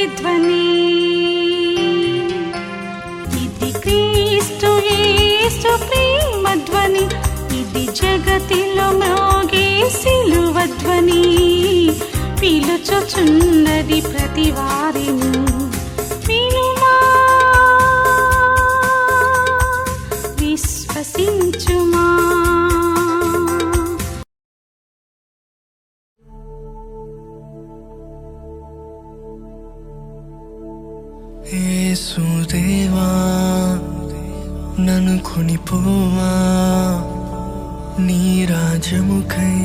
ప్రతిధ్వని. ఇది క్రీస్తు యేసు ప్రేమ ధ్వని, ఇది జగతిలో మ్రోగే సిలువ ధ్వని. పిలుచుచున్నది ప్రతి వారిని, వినుమా విశ్వసించుమా. యేసుదేవా నన్ను కొనిపోవా, నీ రాజ్యముకై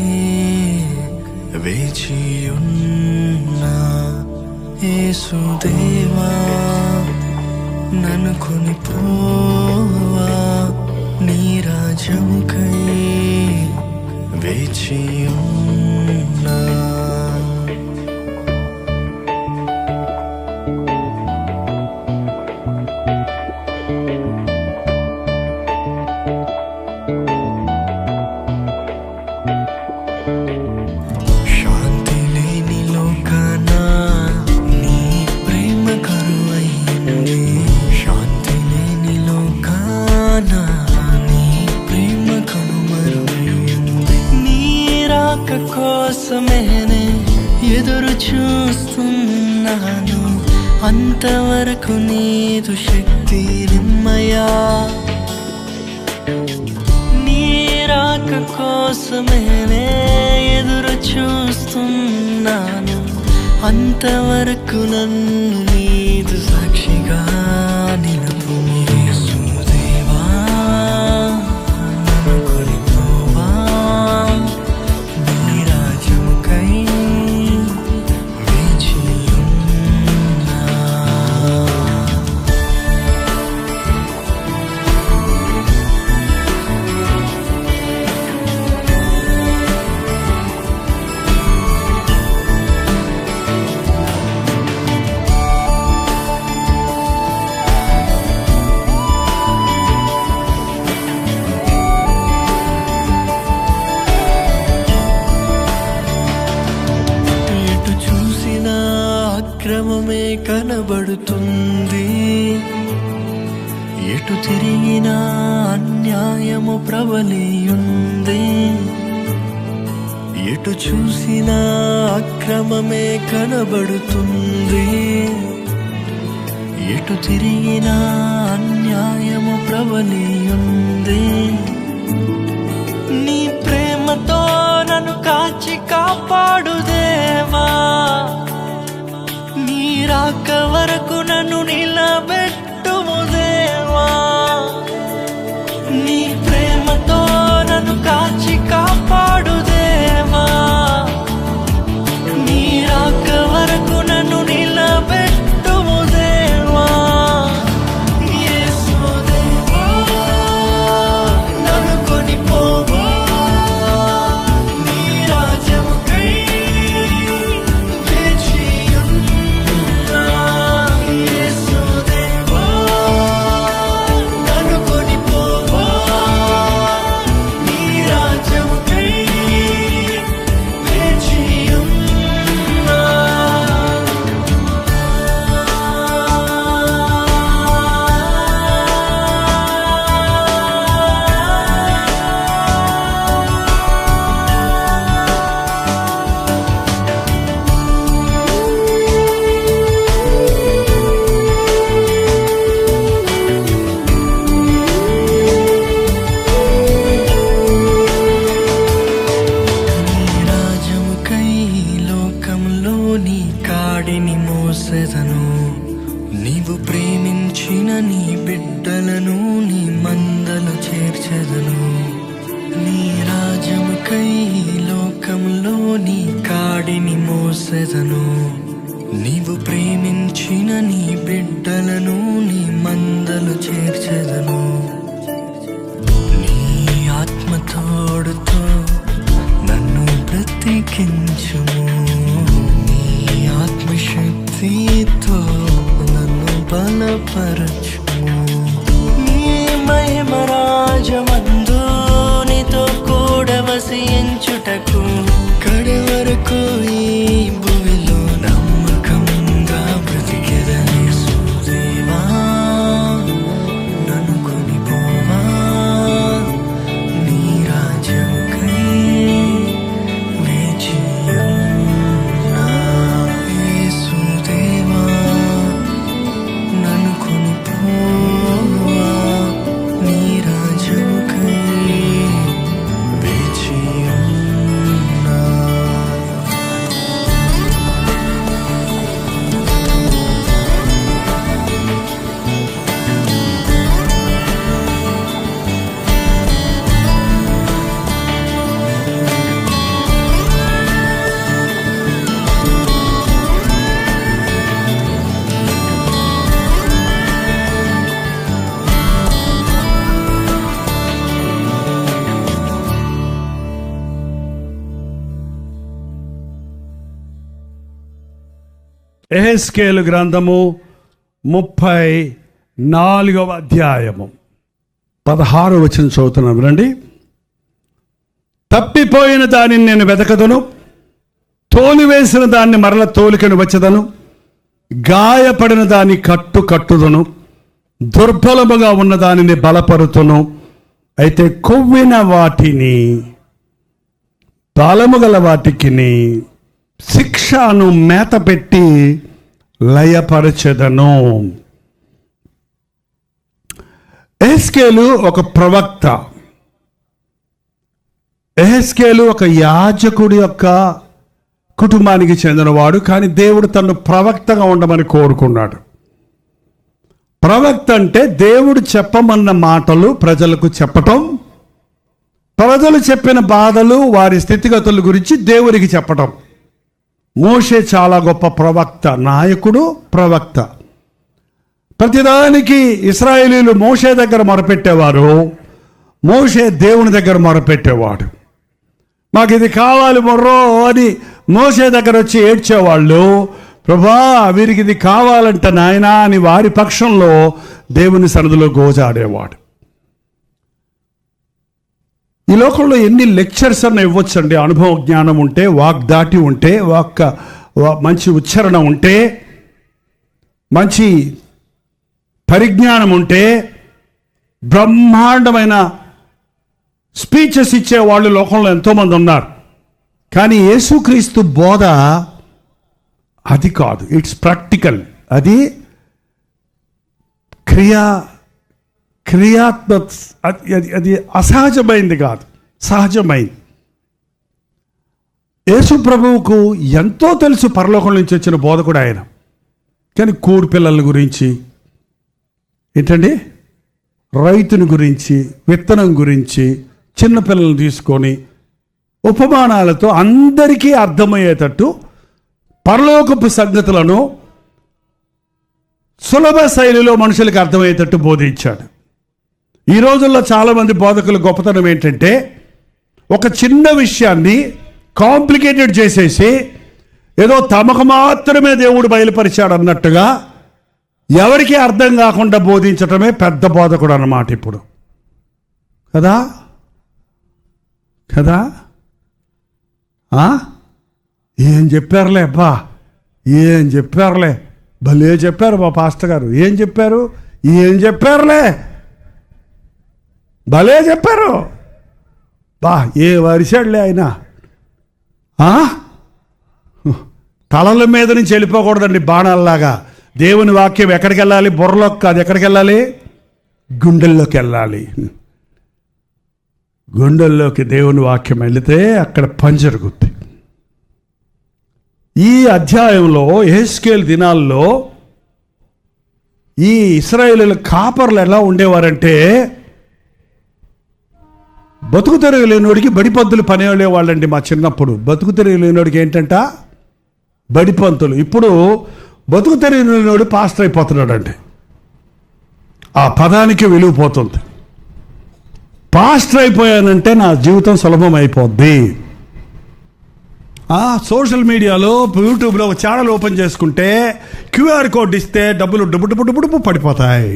వేచియున్నా. యేసుదేవా నన్ను కొనిపోవా, నీ రాజ్యముకై వేచియున్నా. కోసమేనే ఎదురు చూస్తున్నాను, అంతవరకు నీదు శక్తి నిమ్మయా. నీ రాక కోసమేనే ఎదురు చూస్తున్నాను, అంతవరకు నన్ను నీదు సాక్షిగా నిలుపు. యేసుదేవా నన్ను కొనిపోవా, నీ రాజ్యముకై వేచియున్నా. అక్రమమే కనబడుతుంది, ఎటు తిరిగినా అన్యాయము ప్రబలియుంది. ఎటు చూసినా అక్రమమే కనబడుతుంది, ఎటు తిరిగినా అన్యాయము ప్రబలియుంది. నీ ప్రేమతో నన్ను కాచి కాపాడు దేవా, నీ రాక వరకు నన్ను నిలబెట్టుము దేవా. నీ ప్రేమతో నన్ను కాచి కాపాడు దేవా, నీ రాక వరకు నన్ను నిలబెట్టుము దేవా. యేసుదేవా నన్ను కొనిపోవా, నీ రాజ్యముకై వేచియున్నా. యేసుదేవా నన్ను కొనిపోవా, నీ రాజ్యముకై వేచియున్నా. నీ రాజ్యముకై లోకంలో నీ కాడిని మోసెదను, నీవు ప్రేమించిన నీ బిడ్డలను నీ మందలు చేర్చెదను. నీ రాజ్యముకై లోకంలో నీ కాడిని మోసెదను, నీవు ప్రేమించిన నీ బిడ్డలను నీ మందలు చేర్చెదను. నీ ఆత్మతోడుతో నన్ను బ్రతికించుము, నీ ఆత్మశక్తితో నన్ను బలపరచుము. నీ మహిమ రాజమందు నీతో కూడా వసించుటకు కడవరకు ఈ భూమిలో నమ్మకంగా బ్రతి యెహెజ్కేలు గ్రంథము 34వ అధ్యాయము 16వ వచనం చదువుతున్నాం రండి. తప్పిపోయిన దానిని నేను వెతకదును, తోలివేసిన దాన్ని మరల తోలికను వచ్చదను, గాయపడిన దాన్ని కట్టుదును, దుర్బలముగా ఉన్న దానిని బలపరుతును. అయితే కొవ్విన వాటిని బలము గల వాటికి శిక్షను మేత పెట్టి లయపరచెదను. యెహెజ్కేలు ఒక ప్రవక్త, యెహెజ్కేలు ఒక యాజకుడి యొక్క కుటుంబానికి చెందినవాడు. కానీ దేవుడు తను ప్రవక్తగా ఉండమని కోరుకున్నాడు. ప్రవక్త అంటే దేవుడు చెప్పమన్న మాటలు ప్రజలకు చెప్పటం, ప్రజలు చెప్పిన బాధలు వారి స్థితిగతుల గురించి దేవునికి చెప్పటం. మోషే చాలా గొప్ప ప్రవక్త, నాయకుడు, ప్రవక్త. ప్రతిదానికి ఇశ్రాయేలీయులు మోషే దగ్గర మొరపెట్టేవారు, మోషే దేవుని దగ్గర మొరపెట్టేవాడు. మాకు ఇది కావాలి మొర్రో అని మోషే దగ్గర వచ్చి ఏడ్చేవాళ్ళు. ప్రభా వీరికి ఇది కావాలంట నాయనా అని వారి పక్షంలో దేవుని సన్నిధిలో గోజాడేవాడు. ఈ లోకంలో ఎన్ని లెక్చర్స్ అన్న ఇవ్వచ్చండి. అనుభవ జ్ఞానం ఉంటే, వాగ్దాటి ఉంటే, మంచి ఉచ్చారణ ఉంటే, మంచి పరిజ్ఞానం ఉంటే, బ్రహ్మాండమైన స్పీచెస్ ఇచ్చే వాళ్ళు లోకంలో ఎంతోమంది ఉన్నారు. కానీ యేసుక్రీస్తు బోధ అది కాదు. It's practical. అది క్రియాత్మక, అది అసహజమైంది కాదు, సహజమైంది. యేసు ప్రభువుకు ఎంతో తెలుసు పరలోకం నుంచి వచ్చిన బోధకుడు ఆయన. కానీ కూడి పిల్లల గురించి ఏంటండి, రైతుని గురించి, విత్తనం గురించి, చిన్నపిల్లలను తీసుకొని ఉపమానాలతో అందరికీ అర్థమయ్యేటట్టు పరలోకపు సంగతులను సులభ శైలిలో మనుషులకు అర్థమయ్యేటట్టు బోధించాడు. ఈ రోజుల్లో చాలామంది బోధకుల గొప్పతనం ఏంటంటే ఒక చిన్న విషయాన్ని కాంప్లికేటెడ్ చేసేసి ఏదో తమకు మాత్రమే దేవుడు బయలుపరిచాడు అన్నట్టుగా ఎవరికి అర్థం కాకుండా బోధించటమే పెద్ద బోధకుడు అన్నమాట ఇప్పుడు. కదా కదా ఏం చెప్పారులే అబ్బా, ఏం చెప్పారులే, భలే చెప్పారు మా పాస్టర్ గారు, ఏం చెప్పారులే, భలే చెప్పారు బా, ఏ వరిసాడులే ఆయన. తలల మీద నుంచి వెళ్ళిపోకూడదండి బాణాలలాగా. దేవుని వాక్యం ఎక్కడికి వెళ్ళాలి? బుర్రలోకి కాదు, ఎక్కడికి వెళ్ళాలి? గుండెల్లోకి వెళ్ళాలి. గుండెల్లోకి దేవుని వాక్యం వెళితే అక్కడ పని జరుగుద్ది. ఈ అధ్యాయంలో యెహెజ్కేలు దినాల్లో ఈ ఇశ్రాయేలీయుల కాపర్లు ఎలా ఉండేవారంటే బతుకు తెరుగు లేనివాడికి బడిపంతులు పనివాళ్ళండి. మా చిన్నప్పుడు బతుకు తెరుగు లేనివాడికి ఏంటంట బడిపంతులు. ఇప్పుడు బతుకు తెరుగు లేనివాడు పాస్టర్ అయిపోతున్నాడు అండి. ఆ పదానికి విలువపోతుంది. పాస్టర్ అయిపోయానంటే నా జీవితం సులభం అయిపోద్ది. సోషల్ మీడియాలో, యూట్యూబ్లో ఒక ఛానల్ ఓపెన్ చేసుకుంటే క్యూఆర్ కోడ్ ఇస్తే డబ్బులు డబ్బు డబ్బు డబ్బు డబ్బు పడిపోతాయి.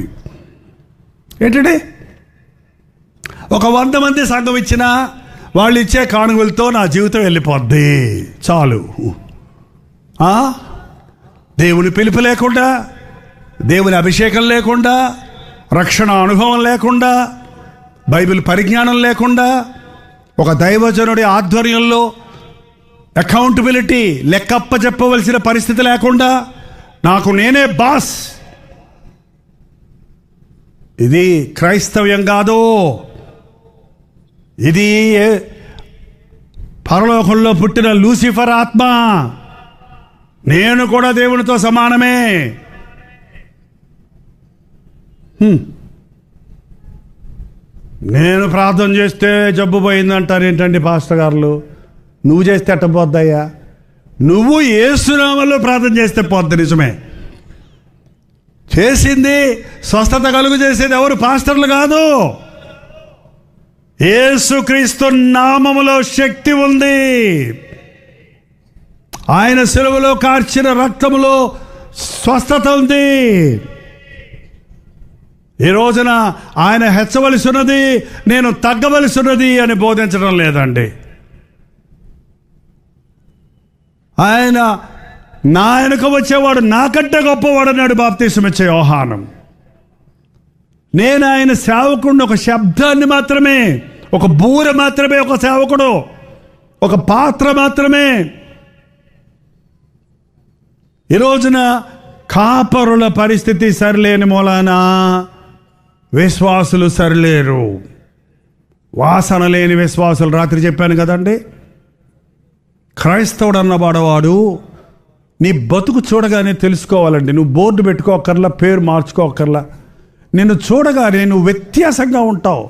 ఏంటండి, ఒక 100 మంది సంఘం ఇచ్చినా వాళ్ళు ఇచ్చే కానుకలతో నా జీవితం వెళ్ళిపోద్ది. చాలు. దేవుని పిలుపు లేకుండా, దేవుని అభిషేకం లేకుండా, రక్షణ అనుభవం లేకుండా, బైబిల్ పరిజ్ఞానం లేకుండా, ఒక దైవజనుడి ఆధ్వర్యంలో అకౌంటబిలిటీ, లెక్కప్ప చెప్పవలసిన పరిస్థితి లేకుండా, నాకు నేనే బాస్, ఇది క్రైస్తవ్యం కాదు. ఇది పరలోకంలో పుట్టిన లూసిఫర్ ఆత్మ. నేను కూడా దేవునితో సమానమే. నేను ప్రార్థన చేస్తే జబ్బు పోయిందంటారు ఏంటండి పాస్టర్ గారు? నువ్వు చేస్తే ఎట్ట పోద్దయ్యా? నువ్వు యేసునామములో ప్రార్థన చేస్తే పోద్ది. నిజమే. చేసింది స్వస్థత కలుగు చేసేది ఎవరు? పాస్టర్లు కాదు. యేసుక్రీస్తు నామములో శక్తి ఉంది. ఆయన సిలువలో కార్చిన రక్తములో స్వస్థత ఉంది. ఈ రోజున ఆయన హెచ్చవలసి ఉన్నది, నేను తగ్గవలసి ఉన్నది అని బోధించడం లేదండి. ఆయన నా వెనుక వచ్చేవాడు నాకంటే గొప్పవాడు అన్నాడు బాప్తీసం ఇచ్చే యోహాను. నేను ఆయన సేవకుడిని, ఒక శబ్దాన్ని మాత్రమే, ఒక బూర మాత్రమే, ఒక సేవకుడు, ఒక పాత్ర మాత్రమే. ఈ రోజున కాపరుల పరిస్థితి సరిలేని మూలాన విశ్వాసులు సరిలేరు. వాసన లేని విశ్వాసులు. రాత్రి చెప్పాను కదండి, క్రైస్తవుడు అన్నవాడవాడు నీ బతుకు చూడగానే తెలుసుకోవాలండి. నువ్వు బోర్డు పెట్టుకోకర్లా, పేరు మార్చుకోకర్లా. నిన్ను చూడగానే నువ్వు వ్యత్యాసంగా ఉంటావు.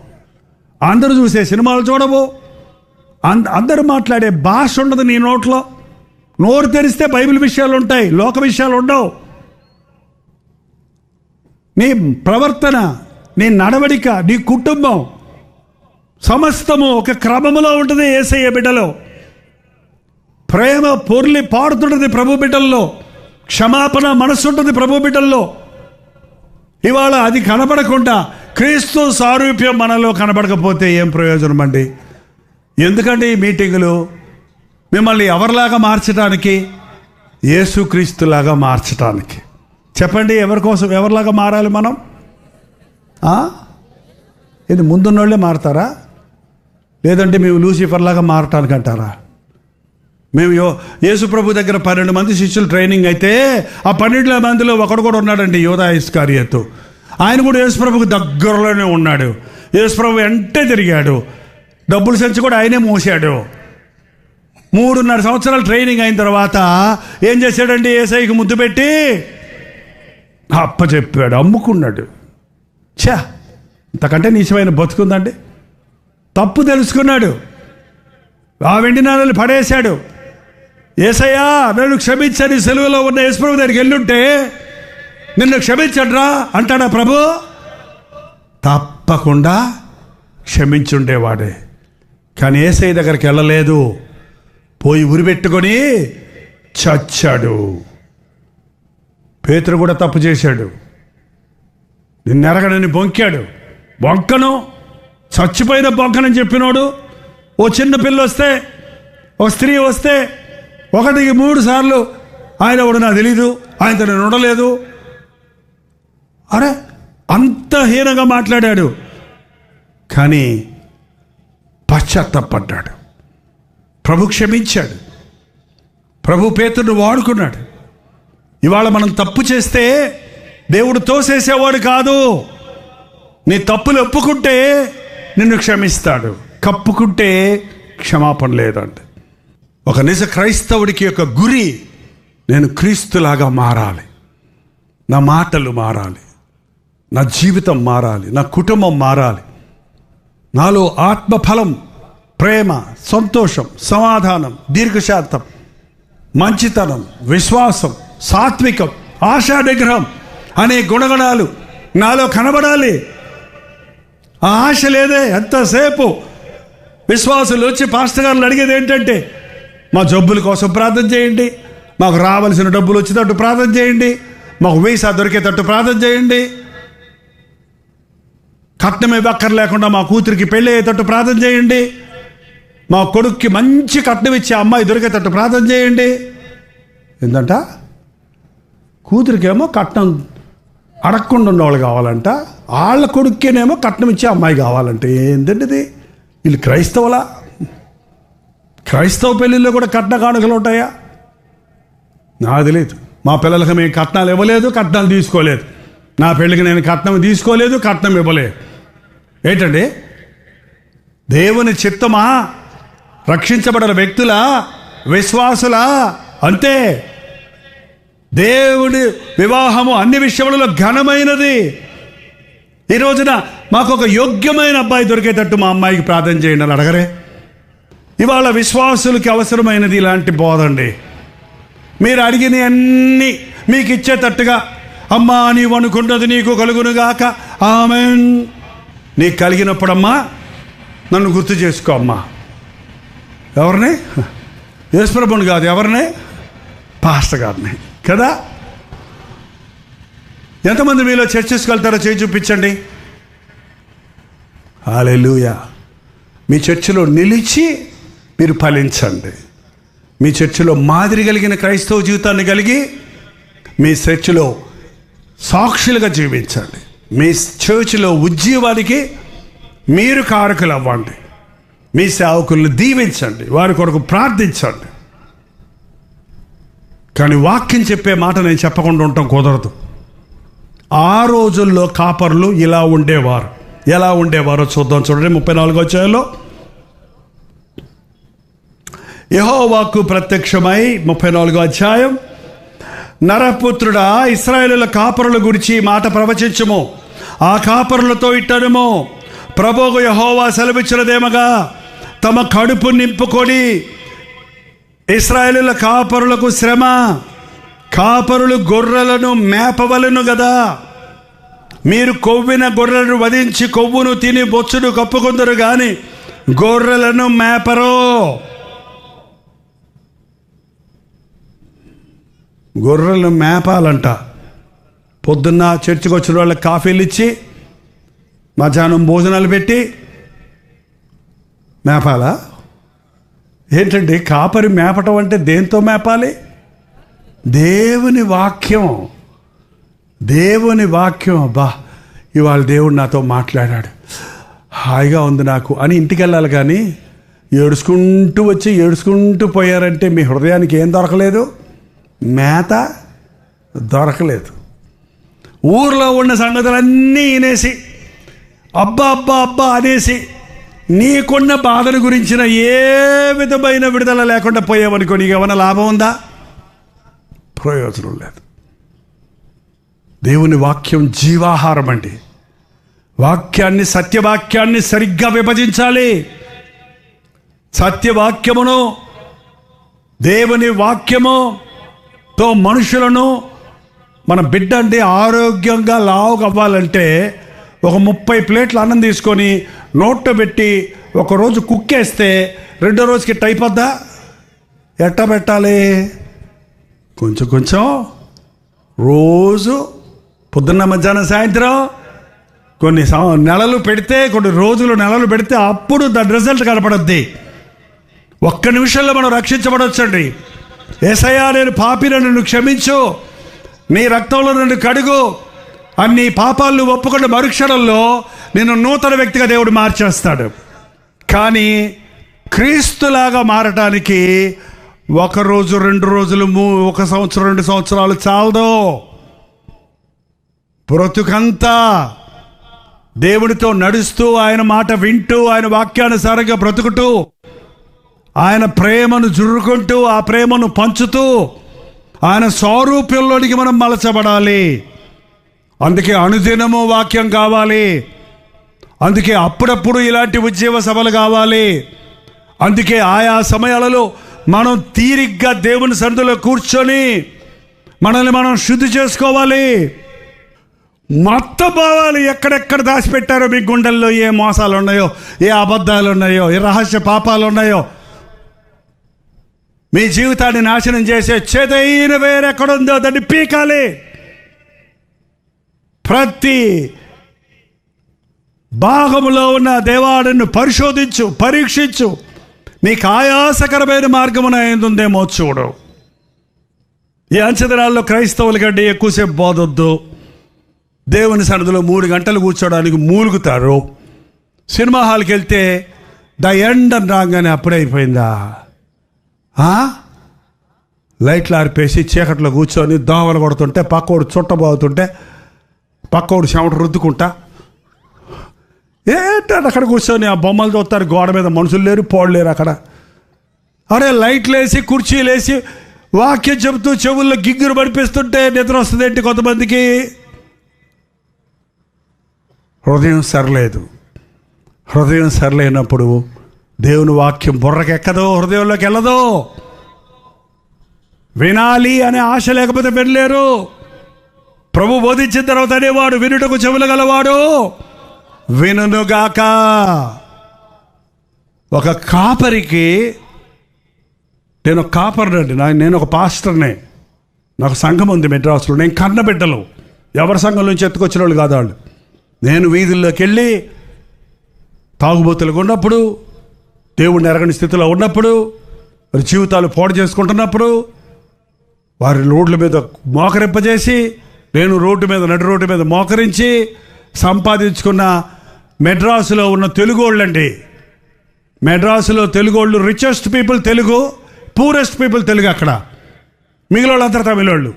అందరూ చూసే సినిమాలు చూడవు, అందరూ మాట్లాడే భాష ఉండదు నీ నోట్లో. నోరు తెరిస్తే బైబిల్ విషయాలు ఉంటాయి, లోక విషయాలు ఉండవు. నీ ప్రవర్తన, నీ నడవడిక, నీ కుటుంబం సమస్తము ఒక క్రమములో ఉంటుంది. యేసయ్య బిడ్డలో ప్రేమ పొర్లి పాడుతుంటుంది ప్రభు బిడ్డల్లో. క్షమాపణ మనస్సు ఉంటుంది ప్రభు బిడ్డల్లో. ఇవాళ అది కనబడకుండా క్రీస్తు సారూప్యం మనలో కనబడకపోతే ఏం ప్రయోజనం అండి? ఎందుకంటే ఈ మీటింగులు మిమ్మల్ని ఎవరిలాగా మార్చడానికి? యేసుక్రీస్తులాగా మార్చడానికి. చెప్పండి, ఎవరి కోసం, ఎవరిలాగా మారాలి మనం? ఇది ముందున్నోళ్ళే మారతారా? లేదంటే మేము లూసిఫర్లాగా మారటానికి అంటారా? మేము యేసు ప్రభు దగ్గర 12 మంది శిష్యులు ట్రైనింగ్ అయితే ఆ 12 మందిలో ఒకడు కూడా ఉన్నాడండి, యూదా ఇస్కరియోతు. ఆయన కూడా యేసు ప్రభుకు దగ్గరలోనే ఉన్నాడు. యేసు ప్రభు వెంటే తిరిగాడు. డబ్బులు సంచి కూడా ఆయనే మోసాడు. 3.5 సంవత్సరాలు ట్రైనింగ్ అయిన తర్వాత ఏం చేశాడండి? యేసయ్యకి ముద్దు పెట్టి అప్పచెప్పాడు, అమ్ముకున్నాడు. ఇంతకంటే నీచమైన బతుకుందండి. తప్పు తెలుసుకున్నాడు, ఆ వెండి నాణాలు పడేశాడు. యేసయ్యా నన్ను క్షమించని సెలువులో ఉన్న యేసు ప్రభు దగ్గరికి వెళ్ళుంటే నిన్ను క్షమించడ్రా అంటాడా ప్రభు? తప్పకుండా క్షమించుండేవాడే. కానీ యేసయ్య దగ్గరికి వెళ్ళలేదు, పోయి ఉరిపెట్టుకొని చచ్చాడు. పేతురు కూడా తప్పు చేశాడు. నిన్నెరగనని బొంకాడు. బొంకను, చచ్చిపోయిన బొంకనని చెప్పినోడు. ఓ చిన్న పిల్ల వస్తే, ఓ స్త్రీ వస్తే 1కి 3 సార్లు ఆయన కూడా నాకు తెలీదు, ఆయనతో నేను ఉండలేదు. అరే, అంత హీనంగా మాట్లాడాడు. కానీ పశ్చాత్తాపడ్డాడు. ప్రభు క్షమించాడు. ప్రభు పేతురును వాడుకున్నాడు. ఇవాళ మనం తప్పు చేస్తే దేవుడు తోసేసేవాడు కాదు. నీ తప్పులు ఒప్పుకుంటే నిన్ను క్షమిస్తాడు, కప్పుకుంటే క్షమాపణ లేదండి. ఒక నిజ క్రైస్తవుడికి యొక్క గురి, నేను క్రీస్తులాగా మారాలి, నా మాటలు మారాలి, నా జీవితం మారాలి, నా కుటుంబం మారాలి, నాలో ఆత్మఫలం, ప్రేమ, సంతోషం, సమాధానం, దీర్ఘశాంతం, మంచితనం, విశ్వాసం, సాత్వికం, ఆశా నిగ్రహం అనే గుణగణాలు నాలో కనబడాలి. ఆ ఆశ లేదే. ఎంతసేపు విశ్వాసులు వచ్చి పాస్టర్ గారులు అడిగేది ఏంటంటే, మా జబ్బుల కోసం ప్రార్థన చేయండి, మాకు రావాల్సిన డబ్బులు వచ్చేటట్టు ప్రార్థన చేయండి, మాకు వీసా దొరికేటట్టు ప్రార్థన చేయండి, కట్నం ఇవ్వక్కర్ లేకుండా మా కూతురికి పెళ్ళి అయ్యేటట్టు ప్రార్థన చేయండి, మా కొడుక్కి మంచి కట్నం ఇచ్చే అమ్మాయి దొరికేటట్టు ప్రార్థన చేయండి. ఏంటంట? కూతురికేమో కట్నం అడగకుండా ఉన్నవాళ్ళు కావాలంట, వాళ్ళ కొడుక్కేనేమో కట్నం ఇచ్చే అమ్మాయి కావాలంటే. ఏంటండి ఇది? వీళ్ళు క్రైస్తవులా? క్రైస్తవ పెళ్ళిళ్ళు కూడా కట్న కానుకలు ఉంటాయా? నాకు తెలియదు. మా పిల్లలకి మేము కట్నాలు ఇవ్వలేదు, కట్నాలు తీసుకోలేదు. నా పెళ్ళికి నేను కట్నం తీసుకోలేదు, కట్నం ఇవ్వలేదు. ఏంటండి? దేవుని చిత్తమా? రక్షించబడిన వ్యక్తులా? విశ్వాసులా? అంతే. దేవుడి వివాహము అన్ని విషయములలో ఘనమైనది. ఈ రోజున మాకు ఒక యోగ్యమైన అబ్బాయి దొరికేటట్టు మా అమ్మాయికి ప్రార్థన చేయండి అని అడగరే? ఇవాళ విశ్వాసులకి అవసరమైనది ఇలాంటి బోధండి. మీరు అడిగిన అన్నీ మీకు ఇచ్చేటట్టుగా, అమ్మా నీవు అనుకున్నది నీకు కలుగునుగాక, ఆమేన్. నీకు కలిగినప్పుడమ్మా నన్ను గుర్తు చేసుకో అమ్మా. ఎవరిని? యేసుప్రభుని కాదు, ఎవరిని? పాస్టర్ గారిని కదా. ఎంతమంది మీలో చర్చెస్కి వెళ్తారో చేయి చూపించండి. హల్లెలూయా. మీ చర్చిలో నిలిచి మీరు ఫలించండి. మీ చర్చిలో మాదిరి కలిగిన క్రైస్తవ జీవితాన్ని కలిగి మీ చర్చిలో సాక్షులుగా జీవించండి. మీ చర్చిలో ఉద్యోగానికి మీరు కారకులు అవ్వండి. మీ సేవకులను దీవించండి, వారి కొరకు ప్రార్థించండి. కానీ వాక్యం చెప్పే మాట నేను చెప్పకుండా ఉండటం కుదరదు. ఆ రోజుల్లో కాపర్లు ఇలా ఉండేవారు. ఎలా ఉండేవారో చూద్దాం. చూడండి 34వ అధ్యాయంలో యెహోవాకు ప్రత్యక్షమై 34వ అధ్యాయం, నరపుత్రుడా, ఇశ్రాయేలుల కాపరుల గురించి మాట ప్రవచించుము. ఆ కాపరులతో ఇట్టనుము, ప్రభువు యెహోవా సెలవిచ్చినదేమగా, తమ కడుపు నింపుకొని ఇశ్రాయేలుల కాపరులకు శ్రమ, కాపరులు గొర్రెలను మేపవలను గదా. మీరు కొవ్విన గొర్రెలను వధించి కొవ్వును తిని బొచ్చును కప్పుకుందరు గాని గొర్రెలను మేపరో. గొర్రెలను మేపాలంట. పొద్దున్న చర్చికి వచ్చిన వాళ్ళకి కాఫీలు ఇచ్చి మధ్యాహ్నం భోజనాలు పెట్టి మేపాలా? ఏంటండి కాపరి మేపటం అంటే? దేంతో మేపాలి? దేవుని వాక్యం. దేవుని వాక్యం. అబ్బా, ఇవాళ దేవుడు నాతో మాట్లాడాడు, హాయిగా ఉంది నాకు అని ఇంటికి వెళ్ళాలి. కానీ ఏడుచుకుంటూ వచ్చి ఏడుచుకుంటూ పోయారంటే మీ హృదయానికి ఏం దొరకలేదు? మేత దొరకలేదు. ఊర్లో ఉన్న సంగతులన్నీ వినేసి అబ్బా అబ్బా అబ్బా అనేసి నీకున్న బాధల గురించిన ఏ విధమైన విడుదల లేకుండా పోయావనుకో, నీకు ఏమైనా లాభం ఉందా? ప్రయోజనం లేదు. దేవుని వాక్యం జీవాహారం అండి. వాక్యాన్ని, సత్యవాక్యాన్ని సరిగ్గా విభజించాలి. సత్యవాక్యమును, దేవుని వాక్యముతో మనుషులను, మన బిడ్డ అంటే ఆరోగ్యంగా లావుగా అవ్వాలంటే ఒక 30 ప్లేట్ల అన్నం తీసుకొని నోట్లో పెట్టి ఒకరోజు కుక్కేస్తే రెండో రోజుకి అయిపోద్దా? ఎట్ట పెట్టాలి? కొంచెం కొంచెం రోజు పొద్దున్న మధ్యాహ్నం సాయంత్రం కొన్ని నెలలు పెడితే, కొన్ని రోజులు నెలలు పెడితే అప్పుడు దాని రిజల్ట్ కనపడద్ది. ఒక్క నిమిషంలో మనం రక్షించబడవచ్చండి. యేసయ్యా, నేను పాపిని, నన్ను క్షమించు, నీ రక్తంలో నన్ను కడుగు అన్ని పాపాలను ఒప్పుకున్న మరుక్షణంలో నేను నూతన వ్యక్తిగా దేవుడు మార్చేస్తాడు. కానీ క్రీస్తులాగా మారటానికి 1 రోజు 2 రోజులు 1 సంవత్సరం 2 సంవత్సరాలు చాలదు. బ్రతుకంతా దేవుడితో నడుస్తూ, ఆయన మాట వింటూ, ఆయన వాక్యానుసారంగా బ్రతుకుతూ, ఆయన ప్రేమను జుర్రుకుంటూ, ఆ ప్రేమను పంచుతూ, ఆయన స్వరూప్యంలోనికి మనం మలచబడాలి. అందుకే అనుదినము వాక్యం కావాలి. అందుకే అప్పుడప్పుడు ఇలాంటి ఉద్యోగ సభలు కావాలి. అందుకే ఆయా సమయాలలో మనం తీరిగ్గా దేవుని సన్నిధిలో కూర్చొని మనల్ని మనం శుద్ధి చేసుకోవాలి. మొత్తం పోవాలి. ఎక్కడెక్కడ దాచిపెట్టారో మీ గుండెల్లో ఏ మోసాలు ఉన్నాయో, ఏ అబద్ధాలు ఉన్నాయో, ఏ రహస్య పాపాలు ఉన్నాయో, మీ జీవితాన్ని నాశనం చేసే చేదైన వేరెక్కడుందో దాన్ని పీకాలి. ప్రతి భాగములో ఉన్న దేవాడును పరిశోధించు, పరీక్షించు. నీకు ఆయాసకరమైన మార్గమున ఏందుందేమో చూడు. ఈ అంచెదినాల్లో క్రైస్తవుల కంటే ఎక్కువసేపు బోధొద్దు. దేవుని సన్నిధిలో 3 గంటలు కూర్చోడానికి మూలుగుతారు. సినిమా హాల్కి వెళ్తే ద ఎండ్ అని రాగానే అప్పుడే అయిపోయిందా? లైట్లు ఆర్పేసి చీకట్లో కూర్చొని దోమలు కొడుతుంటే, పక్కోడు చుట్టబోతుంటే, పక్కోడు చెమట రుద్దుకుంటా, ఏంటంటే అక్కడ కూర్చొని ఆ బొమ్మలు చూస్తారు. గోడ మీద మనుషులు లేరు, పోడు లేరు అక్కడ. అరే లైట్లు వేసి కుర్చీలు వేసి వాక్యం చెబుతూ చెవుల్లో గిగ్గురు పడిపిస్తుంటే నిద్ర వస్తుంది ఏంటి కొంతమందికి? హృదయం సరిలేదు. హృదయం సరిలేనప్పుడు దేవుని వాక్యం బుర్రకెక్కదో, హృదయంలోకి వెళ్ళదో. వినాలి అనే ఆశ లేకపోతే వినలేరు. ప్రభు బోధించిన తర్వాత అనేవాడు వినుటకు చెవులు గలవాడు వినుగాక. ఒక కాపరికి, నేను కాపర్నండి, నేను ఒక పాస్టర్నే, నాకు సంఘం ఉంది మెడ్రాస్లో. నేను కన్న బిడ్డలు, ఎవరి సంఘం నుంచి ఎత్తుకొచ్చిన వాళ్ళు కాదు వాళ్ళు. నేను వీధుల్లోకి వెళ్ళి తాగుబోతులుగా ఉన్నప్పుడు, దేవుడిని ఎరగని స్థితిలో ఉన్నప్పుడు, వారి జీవితాలు పాడు చేసుకుంటున్నప్పుడు, వారి రోడ్ల మీద మోకరింపజేసి, నేను నడి రోడ్డు మీద మోకరించి సంపాదించుకున్న మెడ్రాసులో ఉన్న తెలుగోళ్ళండి. మెడ్రాసులో తెలుగోళ్ళు richest people Telugu, poorest people Telugu. అక్కడ మిగిలిన వాళ్ళందరూ తమిళోళ్ళు.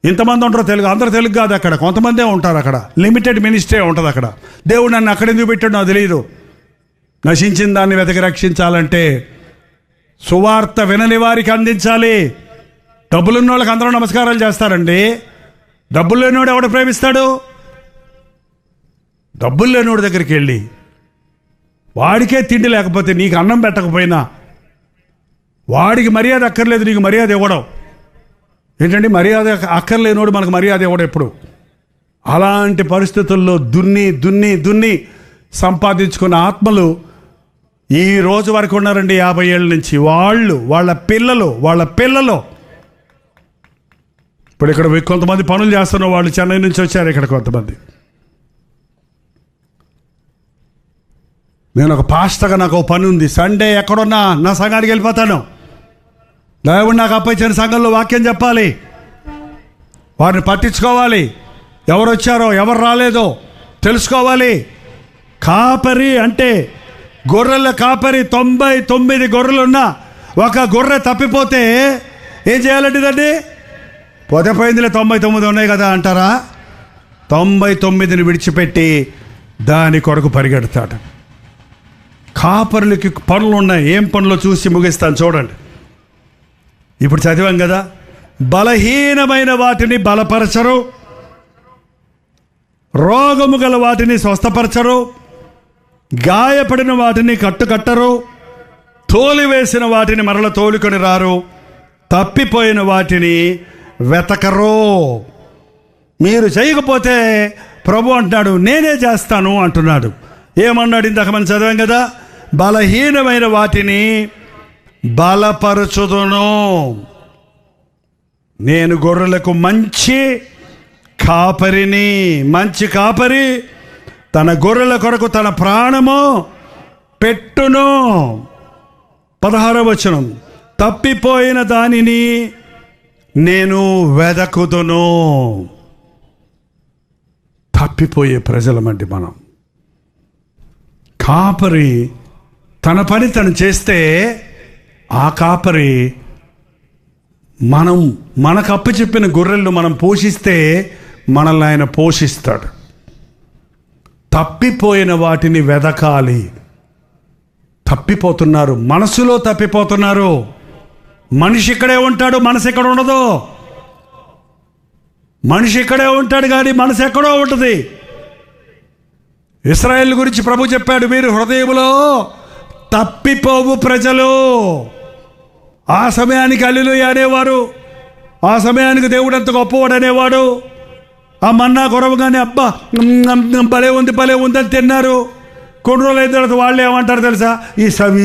ఇంతమంది ఉంటారు తెలుగు, అందరూ తెలుగు కాదు అక్కడ, కొంతమందే ఉంటారు అక్కడ. లిమిటెడ్ మినిస్ట్రీ ఉంటుంది అక్కడ. దేవుడు నన్ను అక్కడ ఎందుకు పెట్టాడు నాకు తెలియదు. నశించిన దాన్ని వెతకి రక్షించాలంటే సువార్త వినని వారికి అందించాలి. డబ్బులున్న వాళ్ళకి అందరూ నమస్కారాలు చేస్తారండి. డబ్బులు లేనివాడు ఎవడు ప్రేమిస్తాడు? డబ్బులు లేనివాడి దగ్గరికి వెళ్ళి వాడికే తిండి లేకపోతే, నీకు అన్నం పెట్టకపోయినా, వాడికి మర్యాద అక్కర్లేదు, నీకు మర్యాద ఇవ్వడం ఏంటండి? మర్యాద అక్కర్లేనోడు మనకు మర్యాద ఇవ్వడం ఎప్పుడు? అలాంటి పరిస్థితుల్లో దున్ని సంపాదించుకున్న ఆత్మలు ఈ రోజు వరకు ఉన్నారండి. 50 ఏళ్ళ నుంచి వాళ్ళ పిల్లలు ఇప్పుడు ఇక్కడ కొంతమంది పనులు చేస్తున్న వాళ్ళు చెన్నై నుంచి వచ్చారు ఇక్కడ కొంతమంది. నేను ఒక పాస్టర్గా నాకు ఒక పని ఉంది. సండే ఎక్కడున్నా నా సంఘానికి వెళ్ళిపోతాను. దేవుడు నాకు అప్పయించిన సంఘంలో వాక్యం చెప్పాలి, వారిని పట్టించుకోవాలి, ఎవరు వచ్చారో ఎవరు రాలేదో తెలుసుకోవాలి. కాపరి అంటే గొర్రెల కాపరి. 99 గొర్రెలున్నా ఒక గొర్రె తప్పిపోతే ఏం చేయాలంటే దాన్ని? పోయిందిలే 99 ఉన్నాయి కదా అంటారా? 99ని విడిచిపెట్టి దాని కొరకు పరిగెడతాడు. కాపరులకి పనులు ఉన్నాయి. ఏం పనులు చూసి ముగిస్తాను చూడండి. ఇప్పుడు చదివాం కదా, బలహీనమైన వాటిని బలపరచరు, రోగము గల వాటిని స్వస్థపరచరు, గాయపడిన వాటిని కట్టరు, తోలివేసిన వాటిని మరల తోలుకొని రారు, తప్పిపోయిన వాటిని వెతకరు. మీరు చేయకపోతే ప్రభు అంటున్నాడు నేనే చేస్తాను అంటున్నాడు. ఏమన్నాడు ఇందాక మనం చదివాం కదా, బలహీనమైన వాటిని బలపరచుదును. నేను గొర్రెలకు మంచి కాపరిని. మంచి కాపరి తన గొర్రెల కొరకు తన ప్రాణము పెట్టును. 16వ వచనం, తప్పిపోయిన దానిని నేను వెదకుదును. తప్పిపోయే ప్రజలమండి మనం. కాపరి తన పని తను చేస్తే ఆ కాపరి మనకు అప్పచెప్పిన గొర్రెలను మనం పోషిస్తే మనల్ని ఆయన పోషిస్తాడు. తప్పిపోయిన వాటిని వెదకాలి. తప్పిపోతున్నారు, మనసులో తప్పిపోతున్నారు. మనిషి ఇక్కడే ఉంటాడు, మనసు ఎక్కడ ఉండదు. మనిషి ఇక్కడే ఉంటాడు కానీ మనసు ఎక్కడో ఉంటుంది. ఇశ్రాయేలు గురించి ప్రభు చెప్పాడు, మీరు హృదయంలో తప్పిపోవు ప్రజలు. ఆ సమయానికి హల్లెలూయా అనేవారు, ఆ సమయానికి దేవుడు ఎంత గొప్పవాడు అనేవాడు. ఆ మన్నా కొరవగానే అబ్బా భలే ఉంది అని తిన్నారు. కొన్ని రోజులు అయిన తర్వాత వాళ్ళు ఏమంటారు తెలుసా?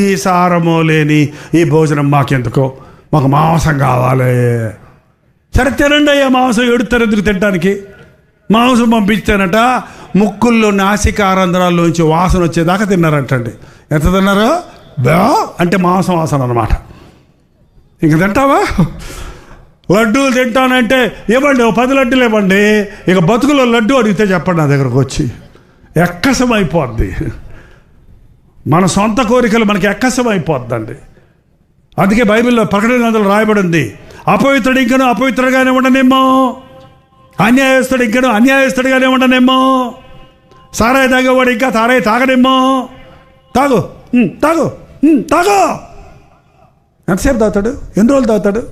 ఈ సారమో లేని ఈ భోజనం మాకెందుకో, మాకు మాంసం కావాలి. సరే తినండి అయ్యా మాంసం. ఎడుతారు ఎందుకు తినడానికి? మాంసం పంపిస్తానట ముక్కుల్లో నాసికారంధ్రాల్లోంచి వాసన వచ్చేదాకా తిన్నారంటండి. ఎంత తిన్నారు? అంటే మాంసం వాసన అన్నమాట. ఇంక తింటావా? లడ్డూలు తింటానంటే ఇవ్వండి, 10 లడ్డూలు ఇవ్వండి. ఇక బతుకులో లడ్డు అడిగితే చెప్పండి నా దగ్గరకు వచ్చి. ఎక్కసం అయిపోద్ది. మన సొంత కోరికలు మనకి ఎక్కసం అయిపోద్దండి. అందుకే బైబిల్లో ప్రకటన గ్రంథంలో రాయబడి ఉంది, అపవిత్రుడు ఇంకను అపవిత్రుడుగానే ఉండనేమో, అన్యాయస్తుడు ఇంకను అన్యాయస్తుడిగానే ఉండనేమో, సారాయి తాగేవాడు ఇంకా సారాయి తాగనేమో. తాగు తాగు తాగు. ఎంతసేపు తాగుతాడు? ఎన్ని రోజులు తాగుతాడు?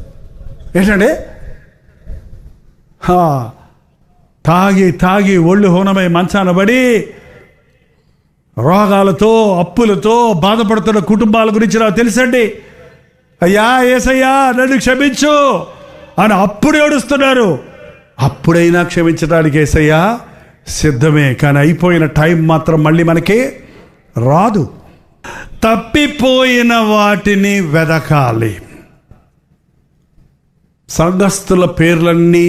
ఏంటండి? తాగి తాగి ఒళ్ళు హోనమై మంచాన పడి రోగాలతో అప్పులతో బాధపడుతున్న కుటుంబాల గురించి నాకు తెలుసండి. అయ్యా యేసయ్యా నన్ను క్షమించు అని అప్పుడు ఏడుస్తున్నారు. అప్పుడైనా క్షమించడానికి యేసయ్యా సిద్ధమే, కానీ అయిపోయిన టైం మాత్రం మళ్ళీ మనకి రాదు. తప్పిపోయిన వాటిని వెదకాలి. సంఘస్థుల పేర్లన్నీ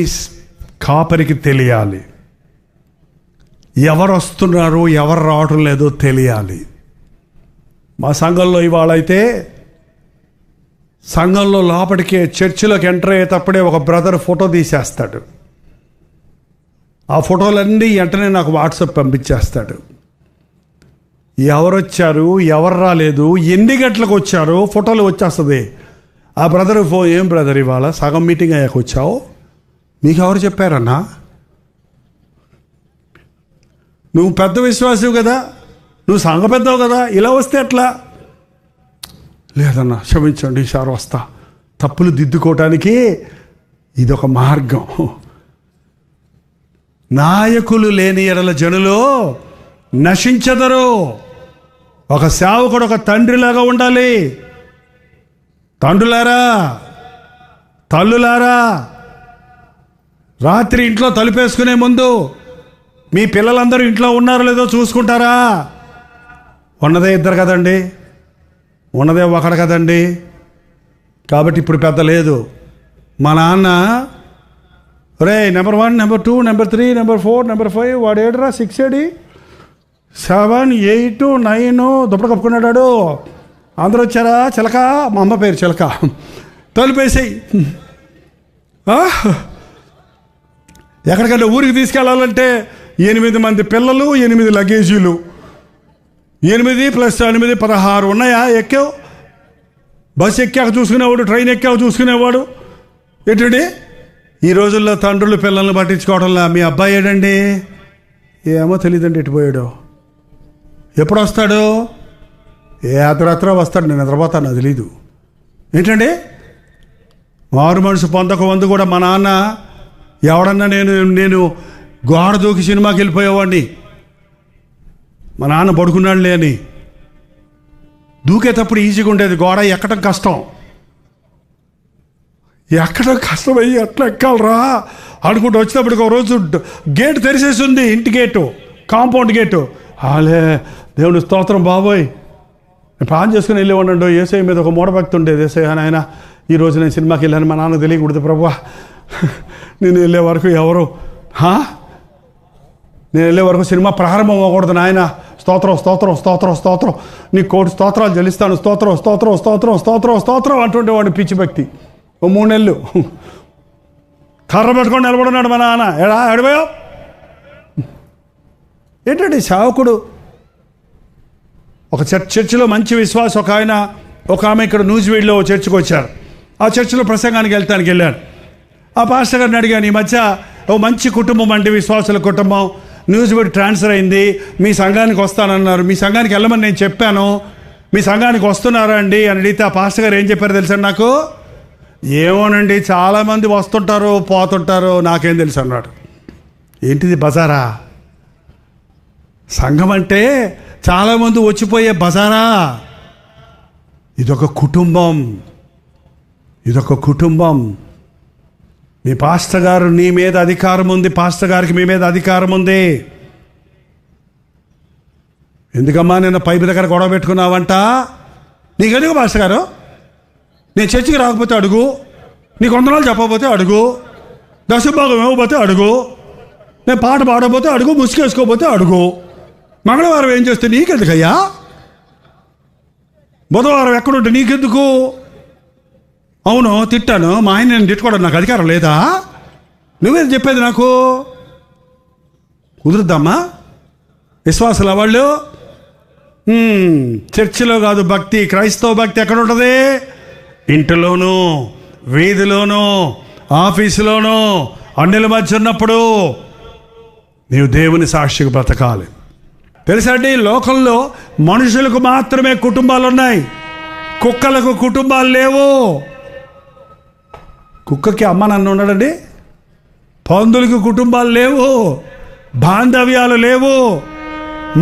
కాపరికి తెలియాలి. ఎవరు వస్తున్నారు, ఎవరు రావటం లేదో తెలియాలి. మా సంఘంలో ఇవాళ అయితే సంఘంలో లోపలికి చర్చిలోకి ఎంటర్ అయ్యేటప్పుడే ఒక బ్రదర్ ఫోటో తీసేస్తాడు. ఆ ఫోటోలన్నీ వెంటనే నాకు వాట్సాప్ పంపించేస్తాడు. ఎవరు వచ్చారు, ఎవరు రాలేదు, ఎన్ని గంటలకు వచ్చారు ఫోటోలు వచ్చేస్తుంది. ఆ బ్రదర్ ఏం బ్రదర్ ఇవాళ సగం మీటింగ్ అయ్యాక వచ్చావు, మీకు ఎవరు చెప్పారన్నా? నువ్వు పెద్ద విశ్వాసవు కదా, నువ్వు సంఘ పెద్దవు కదా, ఇలా వస్తే ఎట్లా? లేదన్నా క్షమించండి, ఈసారి వస్తా. తప్పులు దిద్దుకోవటానికి ఇదొక మార్గం. నాయకులు లేని ఎడల జనులు నశించెదరు. ఒక సేవకుడు ఒక తండ్రిలాగా ఉండాలి. తండ్రులారా, తల్లులారా, రాత్రి ఇంట్లో తలుపేసుకునే ముందు మీ పిల్లలందరూ ఇంట్లో ఉన్నారో లేదో చూసుకుంటారా? ఉన్నదే ఇద్దరు కదండి, ఉన్నదే ఒకడు కదండి. కాబట్టి ఇప్పుడు పెద్ద లేదు. మా నాన్న రే number 1, number 2, number 3, number 4, number 5 వాడు 7రా 6 ఏడి 7, 8, 9 దుప్పటి కప్పుకున్నాడు. అందరూ వచ్చారా? చిలక, మా అమ్మ పేరు చిలక. తలుపేసేయి. ఎక్కడికంటే ఊరికి తీసుకెళ్ళాలంటే 8 మంది పిల్లలు, 8 లగేజీలు, 8 + 8 16 ఉన్నాయా? ఎక్కావు, బస్సు ఎక్కాక చూసుకునేవాడు, ట్రైన్ ఎక్కాక చూసుకునేవాడు. ఏంటండి ఈ రోజుల్లో తండ్రులు పిల్లల్ని పట్టించుకోవడంలా. మీ అబ్బాయి ఏడండి? ఏమో తెలియదండి, ఎట్టిపోయాడు, ఎప్పుడు వస్తాడు? ఏ అర్ధరాత్రి వస్తాడు, నేను నిద్రపోతాను, అది తెలీదు. ఏంటండి మారు మనసు పొందక వందు కూడా మా నాన్న ఎవడన్నా నేను గోడ దూకి సినిమాకి వెళ్ళిపోయేవాడిని. మా నాన్న పడుకున్నాడులే అని. దూకేటప్పుడు ఈజీగా ఉండేది, గోడ ఎక్కడం కష్టం. ఎక్కడం కష్టమయ్యి ఎట్లా ఎక్కాలరా అనుకుంటూ వచ్చినప్పటికి ఒక రోజు గేటు తెరిసేసి ఉంది, ఇంటి గేటు, కాంపౌండ్ గేటు. ఆలే దేవుని స్తోత్రం బాబోయ్, నేను ప్రాణం చేసుకుని వెళ్ళేవాడు. ఏసఐ మీద ఒక మూఢభక్తి ఉండేది. ఏసఐ ఆయన ఈరోజు నేను సినిమాకి వెళ్ళాను, మా నాన్న తెలియకూడదు ప్రభువా, నేను వెళ్ళే వరకు ఎవరు నేను వెళ్ళే వరకు సినిమా ప్రారంభం అవ్వకూడదు నాయన. స్తోత్రం స్తోత్రం స్తోత్రం స్తోత్రం, నీ కోటి స్తోత్రాలు చెల్లిస్తాను, స్తోత్రం స్తోత్రం స్తోత్రం స్తోత్రం స్తోత్రం అంటుండేవాడిని. పిచ్చి భక్తి. ఓ 3 నెలలు కర్ర పెట్టుకొని నిలబడున్నాడు మా నాన్న. ఎడబోయో ఏంటండి సేవకుడు. ఒక చర్చిలో మంచి విశ్వాసం ఒక ఆమె ఇక్కడ న్యూజివీడ్లో చర్చికి వచ్చారు. ఆ చర్చిలో ప్రసంగానికి వెళ్ళాను. ఆ పాస్టర్ గారిని అడిగాను, ఈ మధ్య ఓ మంచి కుటుంబం అండి, విశ్వాసుల కుటుంబం, న్యూజివీడ్ ట్రాన్స్ఫర్ అయింది, మీ సంఘానికి వస్తానన్నారు, మీ సంఘానికి వెళ్ళమని నేను చెప్పాను, మీ సంఘానికి వస్తున్నారా అండి అని అడిగితే ఆ పాస్టర్ గారు ఏం చెప్పారు తెలుసా నాకు? ఏమోనండి, చాలామంది వస్తుంటారు పోతుంటారు, నాకేం తెలుసు అన్నాడు. ఏంటిది బజారా? సంఘం అంటే చాలామంది వచ్చిపోయే బజారా? ఇదొక కుటుంబం, ఇదొక కుటుంబం. మీ పాస్టర్ గారు నీ మీద అధికారం ఉంది, పాస్టర్ గారికి మీ మీద అధికారం ఉంది. ఎందుకమ్మా నేను పైపు దగ్గర గొడవ పెట్టుకున్నావంట? నీకెందుకు పాస్టర్ గారు? నేను చర్చికి రాకపోతే అడుగు, నీకు వందనాలు చెప్పకపోతే అడుగు, దశభాగం ఇవ్వకపోతే అడుగు, నేను పాట పాడకపోతే అడుగు, ముసుకేసుకోకపోతే అడుగు. మంగళవారం ఏం చేస్తే నీకెందుకయ్యా? బుధవారం ఎక్కడుంటే నీకెందుకు? అవును తిట్టాను, మా ఆయన నేను తిట్టుకోవడం నాకు అధికారం లేదా? నువ్వేది చెప్పేది నాకు? కుదురుద్దామా విశ్వాసుల వాళ్ళు? చర్చిలో కాదు భక్తి, క్రైస్తవ భక్తి ఎక్కడ ఉంటుంది? ఇంటిలోనూ, వీధిలోనూ, ఆఫీసులోనూ, అన్యుల మధ్య ఉన్నప్పుడు నీవు దేవుని సాక్షిగా బ్రతకాలి. తెలుసా అండి, లోకంలో మనుషులకు మాత్రమే కుటుంబాలు ఉన్నాయి, కుక్కలకు కుటుంబాలు లేవు. కుక్కకి అమ్మ నాన్న ఉన్నాడండి, పందులకు కుటుంబాలు లేవు, బాంధవ్యాలు లేవు.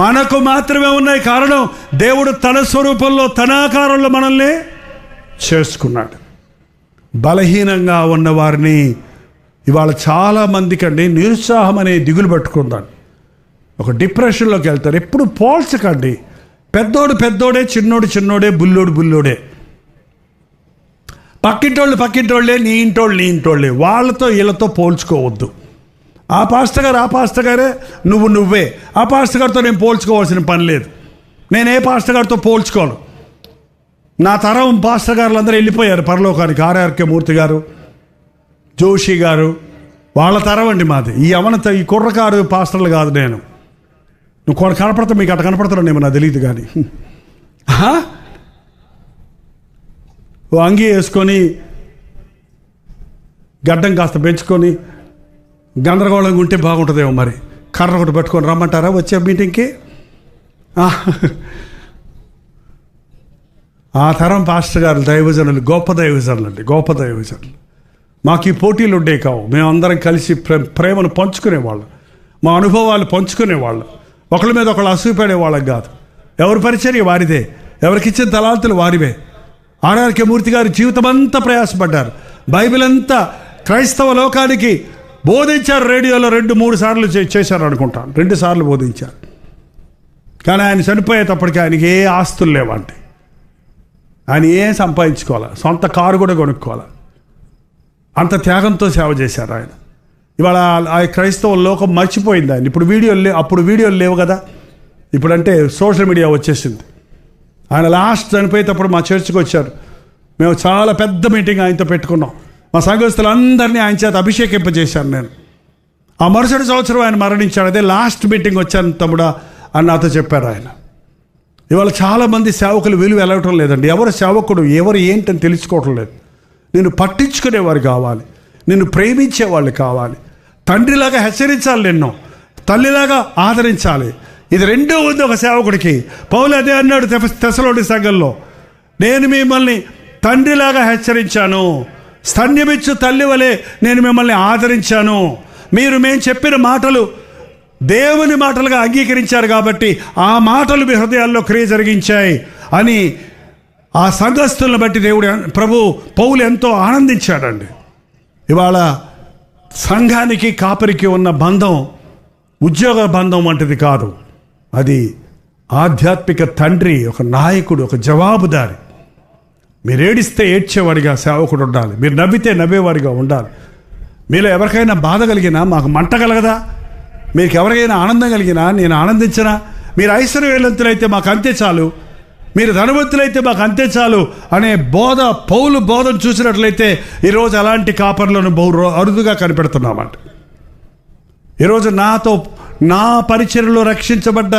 మనకు మాత్రమే ఉన్నాయి. కారణం దేవుడు తన స్వరూపంలో తన ఆకారంలో మనల్ని చేసుకున్నాడు. బలహీనంగా ఉన్న వారిని ఇవాళ చాలామందికి అండి నిరుత్సాహం అనే దిగులు పట్టుకుందాం, ఒక డిప్రెషన్లోకి వెళ్తారు. ఎప్పుడు పోల్చకండి. పెద్దోడు పెద్దోడే, చిన్నోడు చిన్నోడే, బుల్లోడు బుల్లోడే. పక్కింటోళ్ళే, నీ ఇంటోళ్ళే. వాళ్ళతో వీళ్ళతో పోల్చుకోవద్దు. ఆ పాస్టర్ గారే, నువ్వే. ఆ పాస్టర్ గారితో నేను పోల్చుకోవాల్సిన పని లేదు. నేను ఏ పాస్టర్ గారితో పోల్చుకోను. నా తరం పాస్టర్ గారులు అందరూ వెళ్ళిపోయారు పరలోకానికి. ఆర్ఆర్కే మూర్తి గారు, జోషి గారు, వాళ్ళ తరం అండి మాది. ఈ కుర్రకారు పాస్టర్లు కాదు నేను. నువ్వు కనపడతా, మీకు అట్లా కనపడతానేమో నాకు తెలియదు కానీ, ఓ అంగి వేసుకొని గడ్డం కాస్త పెంచుకొని గందరగోళంగా ఉంటే బాగుంటుందేమో. మరి కర్ర ఒకటి పెట్టుకొని రమ్మంటారా వచ్చే మీటింగ్కి? ఆ తరం పాస్టర్ గారు దైవజనులు, గొప్ప దైవజనులు. మాకు ఈ పోటీలు ఉండేవి కావు. మేమందరం కలిసి ప్రేమను పంచుకునేవాళ్ళం, మా అనుభవాలు పంచుకునేవాళ్ళం. ఒకళ్ళ మీద ఒకళ్ళు అసూయపడేవాళ్ళం కాదు. ఎవరి పరిచర్య వారిదే, ఎవరికిచ్చిన తలాంతులు వారివే. ఆర్ఆర్కే మూర్తి గారు జీవితం అంతా ప్రయాసపడ్డారు. బైబిల్ అంతా క్రైస్తవ లోకానికి బోధించారు. రేడియోలో 2-3 సార్లు చేశారు అనుకుంటాను, 2 సార్లు బోధించారు. కానీ ఆయన చనిపోయేటప్పటికి ఆయనకి ఏ ఆస్తులు లేవంటే, ఆయన ఏం సంపాదించుకోవాలి, సొంత కారు కూడా కొనుక్కోవాలి. అంత త్యాగంతో సేవ చేశారు ఆయన. ఇవాళ ఆ క్రైస్తవ లోకం మర్చిపోయింది ఆయన. అప్పుడు వీడియోలు లేవు కదా, ఇప్పుడంటే సోషల్ మీడియా వచ్చేసింది. ఆయన లాస్ట్ చనిపోయేటప్పుడు మా చర్చికి వచ్చారు. మేము చాలా పెద్ద మీటింగ్ ఆయనతో పెట్టుకున్నాం. మా సంఘస్థులందరినీ ఆయన చేత అభిషేకింపజేశాను నేను. ఆ మరుసటి సంవత్సరం ఆయన మరణించాడు. అదే లాస్ట్ మీటింగ్ వచ్చాను తమ్ముడా అని నాతో చెప్పారు ఆయన. ఇవాళ చాలామంది సేవకులు విలువ వెళ్ళటం లేదండి. ఎవరు సేవకుడు, ఎవరు ఏంటని తెలుసుకోవటం లేదు. నిన్ను పట్టించుకునేవారు కావాలి, నిన్ను ప్రేమించేవాళ్ళు కావాలి. తండ్రిలాగా హెచ్చరించాలి, నిన్ను తల్లిలాగా ఆదరించాలి. ఇది రెండో ఉంది ఒక సేవకుడికి. పౌలు అదే అన్నాడు తెస్సలోని సంఘంలో, నేను మిమ్మల్ని తండ్రిలాగా హెచ్చరించాను, స్తన్యమిచ్చు తల్లి వలె నేను మిమ్మల్ని ఆదరించాను. మేము చెప్పిన మాటలు దేవుని మాటలుగా అంగీకరించారు కాబట్టి ఆ మాటలు మీ హృదయాల్లో క్రియ జరిగించాయి అని ఆ సంఘస్థులను బట్టి పౌలు ఎంతో ఆనందించాడండి. ఇవాళ సంఘానికి కాపరికి ఉన్న బంధం ఉద్యోగ బంధం వంటిది కాదు. అది ఆధ్యాత్మిక తండ్రి, ఒక నాయకుడు, ఒక జవాబుదారి. మీరు ఏడిస్తే ఏడ్చేవాడిగా సేవకుడు ఉండాలి, మీరు నవ్వితే నవ్వేవాడిగా ఉండాలి. మీలో ఎవరికైనా బాధ కలిగినా మాకు మంట కలగదా? మీకు ఎవరికైనా ఆనందం కలిగినా నేను ఆనందించనా? మీరు ఐశ్వర్యవంతులైతే మాకు అంతే చాలు, మీరు ధనవంతులైతే మాకు అంతే చాలు అనే పౌలు బోధను చూసినట్లయితే ఈరోజు అలాంటి కాపర్లను బహు అరుదుగా కనిపెడుతున్నామంట. ఈరోజు నా పరిచర్యలో రక్షించబడ్డ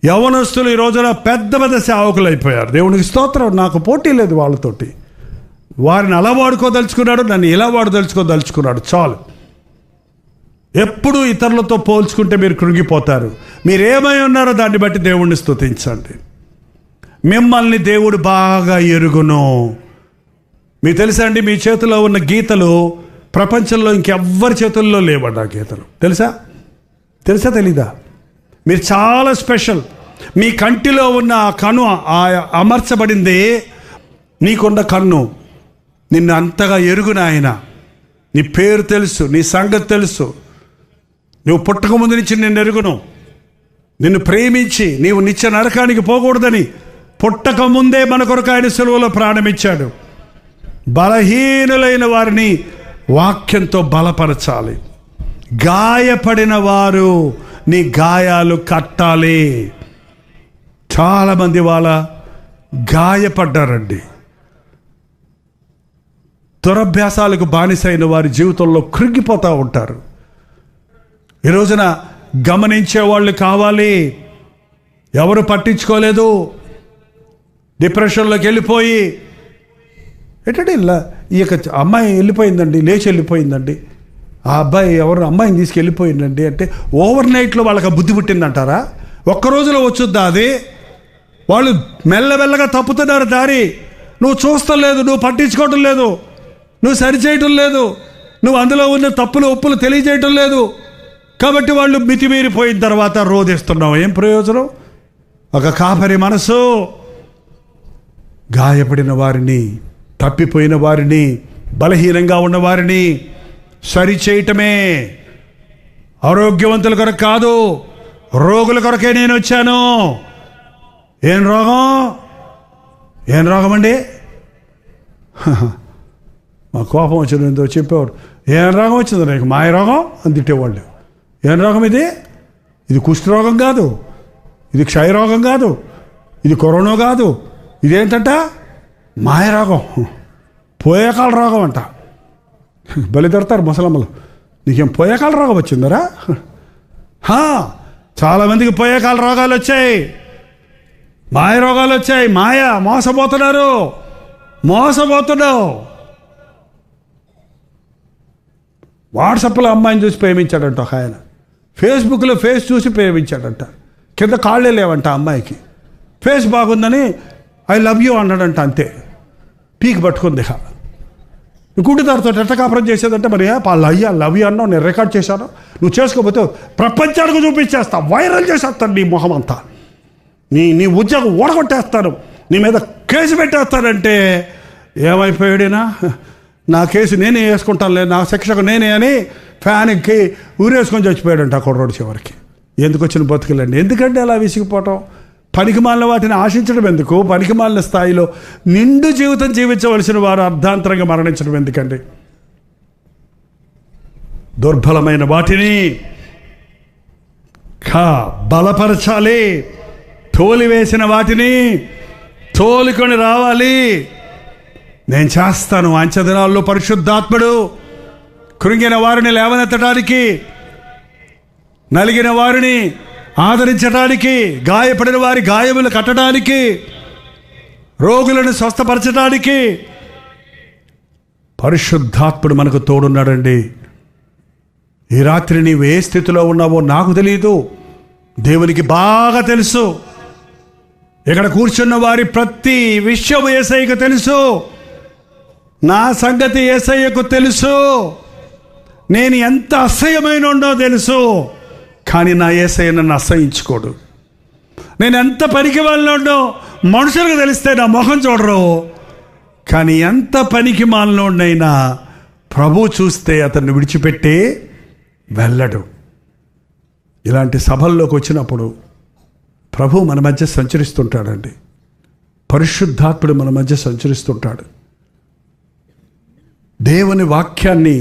యవనస్తులు ఈ రోజున పెద్ద పెద్ద సేవకులు అయిపోయారు. దేవునికి స్తోత్రం. నాకు పోటీ లేదు వాళ్ళతోటి. వారిని అలా వాడుకోదలుచుకున్నాడు, నన్ను ఇలా వాడుదలుచుకోదలుచుకున్నాడు, చాలు. ఎప్పుడు ఇతరులతో పోల్చుకుంటే మీరు కృంగిపోతారు. మీరేమై ఉన్నారో దాన్ని బట్టి దేవుణ్ణి స్తుతించండి. మిమ్మల్ని దేవుడు బాగా ఎరుగును. మీకు తెలుసా అండి, మీ చేతిలో ఉన్న గీతలు ప్రపంచంలో ఇంకెవ్వరి చేతుల్లో లేవండి. ఆ గీతలు తెలుసా తెలీదా? మీరు చాలా స్పెషల్. మీ కంటిలో ఉన్న ఆ కన్ను అమర్చబడింది, నీకున్న కన్ను. నిన్ను అంతగా ఎరుగున ఆయన. నీ పేరు తెలుసు, నీ సంగతి తెలుసు. నువ్వు పుట్టక ముందు నుంచి నిన్ను ఎరుగును. నిన్ను ప్రేమించి నీవు నిత్య నరకానికి పోకూడదని పుట్టక ముందే మన కొరకు ఆయన సిలువలో ప్రాణమిచ్చాడు. బలహీనులైన వారిని వాక్యంతో బలపరచాలి. గాయపడిన వారు నీ గాయాలు కట్టాలి. చాలామంది వాళ్ళ గాయపడ్డారండి. దురభ్యాసాలకు బానిసైన వారి జీవితంలో కృంగిపోతూ ఉంటారు. ఈ రోజున గమనించేవాళ్ళు కావాలి. ఎవరు పట్టించుకోలేదు, డిప్రెషన్లోకి వెళ్ళిపోయి ఏంటంటే ఈ యొక్క అమ్మాయి వెళ్ళిపోయిందండి, లేచి వెళ్ళిపోయిందండి, ఆ అబ్బాయి ఎవరు అమ్మాయిని తీసుకెళ్ళిపోయిందండి అంటే ఓవర్ నైట్లో వాళ్ళకి బుద్ధి పుట్టిందంటారా? ఒక్కరోజులో వచ్చుద్దా అది? వాళ్ళు మెల్లమెల్లగా తప్పుతున్నారు దారి. నువ్వు చూస్తూ లేదు, నువ్వు పట్టించుకోవటం లేదు, నువ్వు సరిచేయటం లేదు, నువ్వు అందులో ఉన్న తప్పులు ఒప్పులు తెలియజేయటం లేదు. కాబట్టి వాళ్ళు మితిమీరిపోయిన తర్వాత రోధిస్తున్నావు. ఏం ప్రయోజనం? ఒక కాపరి మనసు గాయపడిన వారిని, తప్పిపోయిన వారిని, బలహీనంగా ఉన్న వారిని సరిచేయటమే. ఆరోగ్యవంతుల కొరకు కాదు, రోగుల కొరకే నేను వచ్చాను. ఏం రోగం? ఏం రోగం అండి? మా కోపం వచ్చిందో చెప్పేవాడు, ఏం రోగం వచ్చిందో నీకు? మాయ రోగం అని తిట్టేవాళ్ళు. ఏం రోగం ఇది? ఇది కుష్ఠరోగం కాదు, ఇది క్షయరోగం కాదు, ఇది కరోనా కాదు, ఇదేంటంట మాయ రోగం, పోయేకాల రోగం అంట. బలి తిడతారు ముసలమ్మలు, నీకేం పోయేకాల రోగం వచ్చిందరా? చాలామందికి పోయేకాల రోగాలు వచ్చాయి, మాయ రోగాలు వచ్చాయి. మాయ, మోసపోతున్నావు. వాట్సాప్లో అమ్మాయిని చూసి ప్రేమించాడంట ఒక ఆయన, ఫేస్బుక్లో ఫేస్ చూసి ప్రేమించాడంట, కింద కాళ్ళే లేవంట అమ్మాయికి. ఫేస్ బాగుందని ఐ లవ్ యూ అన్నాడంట, అంతే. పీక్ పట్టుకుంది. గుడ్డిదారితో ఎట్ట కాపురం చేసేదంటే, మరి వాళ్ళు అయ్యా లవ్ యూ అన్నావు, నేను రికార్డ్ చేశాను, నువ్వు చేసుకోకపోతే ప్రపంచానికి చూపించేస్తా, వైరల్ చేసేస్తాను నీ మొహం అంతా, నీ ఉద్యోగం ఓడగొట్టేస్తాను, నీ మీద కేసు పెట్టేస్తానంటే ఏమైపోయాడినా, నా కేసు నేనే వేసుకుంటానులే, నా శిక్షకు నేనే అని ఫ్యాన్కి ఊరేసుకొని చచ్చిపోయాడంట ఆ కుర్రోడు చివరికి. ఎందుకు వచ్చిన బతుకులండి? ఎందుకంటే అలా విసిగిపోవటం, పనికిమాలిన వాటిని ఆశించడం ఎందుకు? పనికిమాలిన స్థాయిలో నిండు జీవితం జీవించవలసిన వారు అర్ధాంతరంగా మరణించడం ఎందుకండి? దుర్బలమైన వాటిని బలపరచాలి, తోలివేసిన వాటిని తోలుకొని రావాలి. నేను చేస్తాను. అంచెదినాల్లో పరిశుద్ధాత్ముడు కృంగిన వారిని లేవనెత్తడానికి, నలిగిన వారిని ఆదరించడానికి, గాయపడిన వారి గాయములు కట్టడానికి, రోగులను స్వస్థపరచడానికి పరిశుద్ధాత్ముడు మనకు తోడున్నాడండి. ఈ రాత్రి నీవు ఏ స్థితిలో ఉన్నావో నాకు తెలియదు, దేవునికి బాగా తెలుసు. ఇక్కడ కూర్చున్న వారి ప్రతి విషయం యేసయ్యకు తెలుసు. నా సంగతి యేసయ్యకు తెలుసు. నేను ఎంత అసహ్యమైన ఉండో తెలుసు, కానీ నా యేసయ్య నన్ను అసహించుకోడు. నేను ఎంత పనికి మాలినోడో మనుషులకు తెలిస్తే నా మొహం చూడరు, కానీ ఎంత పనికి మాలినోడైనా ప్రభు చూస్తే అతన్ని విడిచిపెట్టి వెళ్ళడు. ఇలాంటి సభల్లోకి వచ్చినప్పుడు ప్రభు మన మధ్య సంచరిస్తుంటాడండి. పరిశుద్ధాత్ముడు మన మధ్య సంచరిస్తుంటాడు. దేవుని వాక్యాన్ని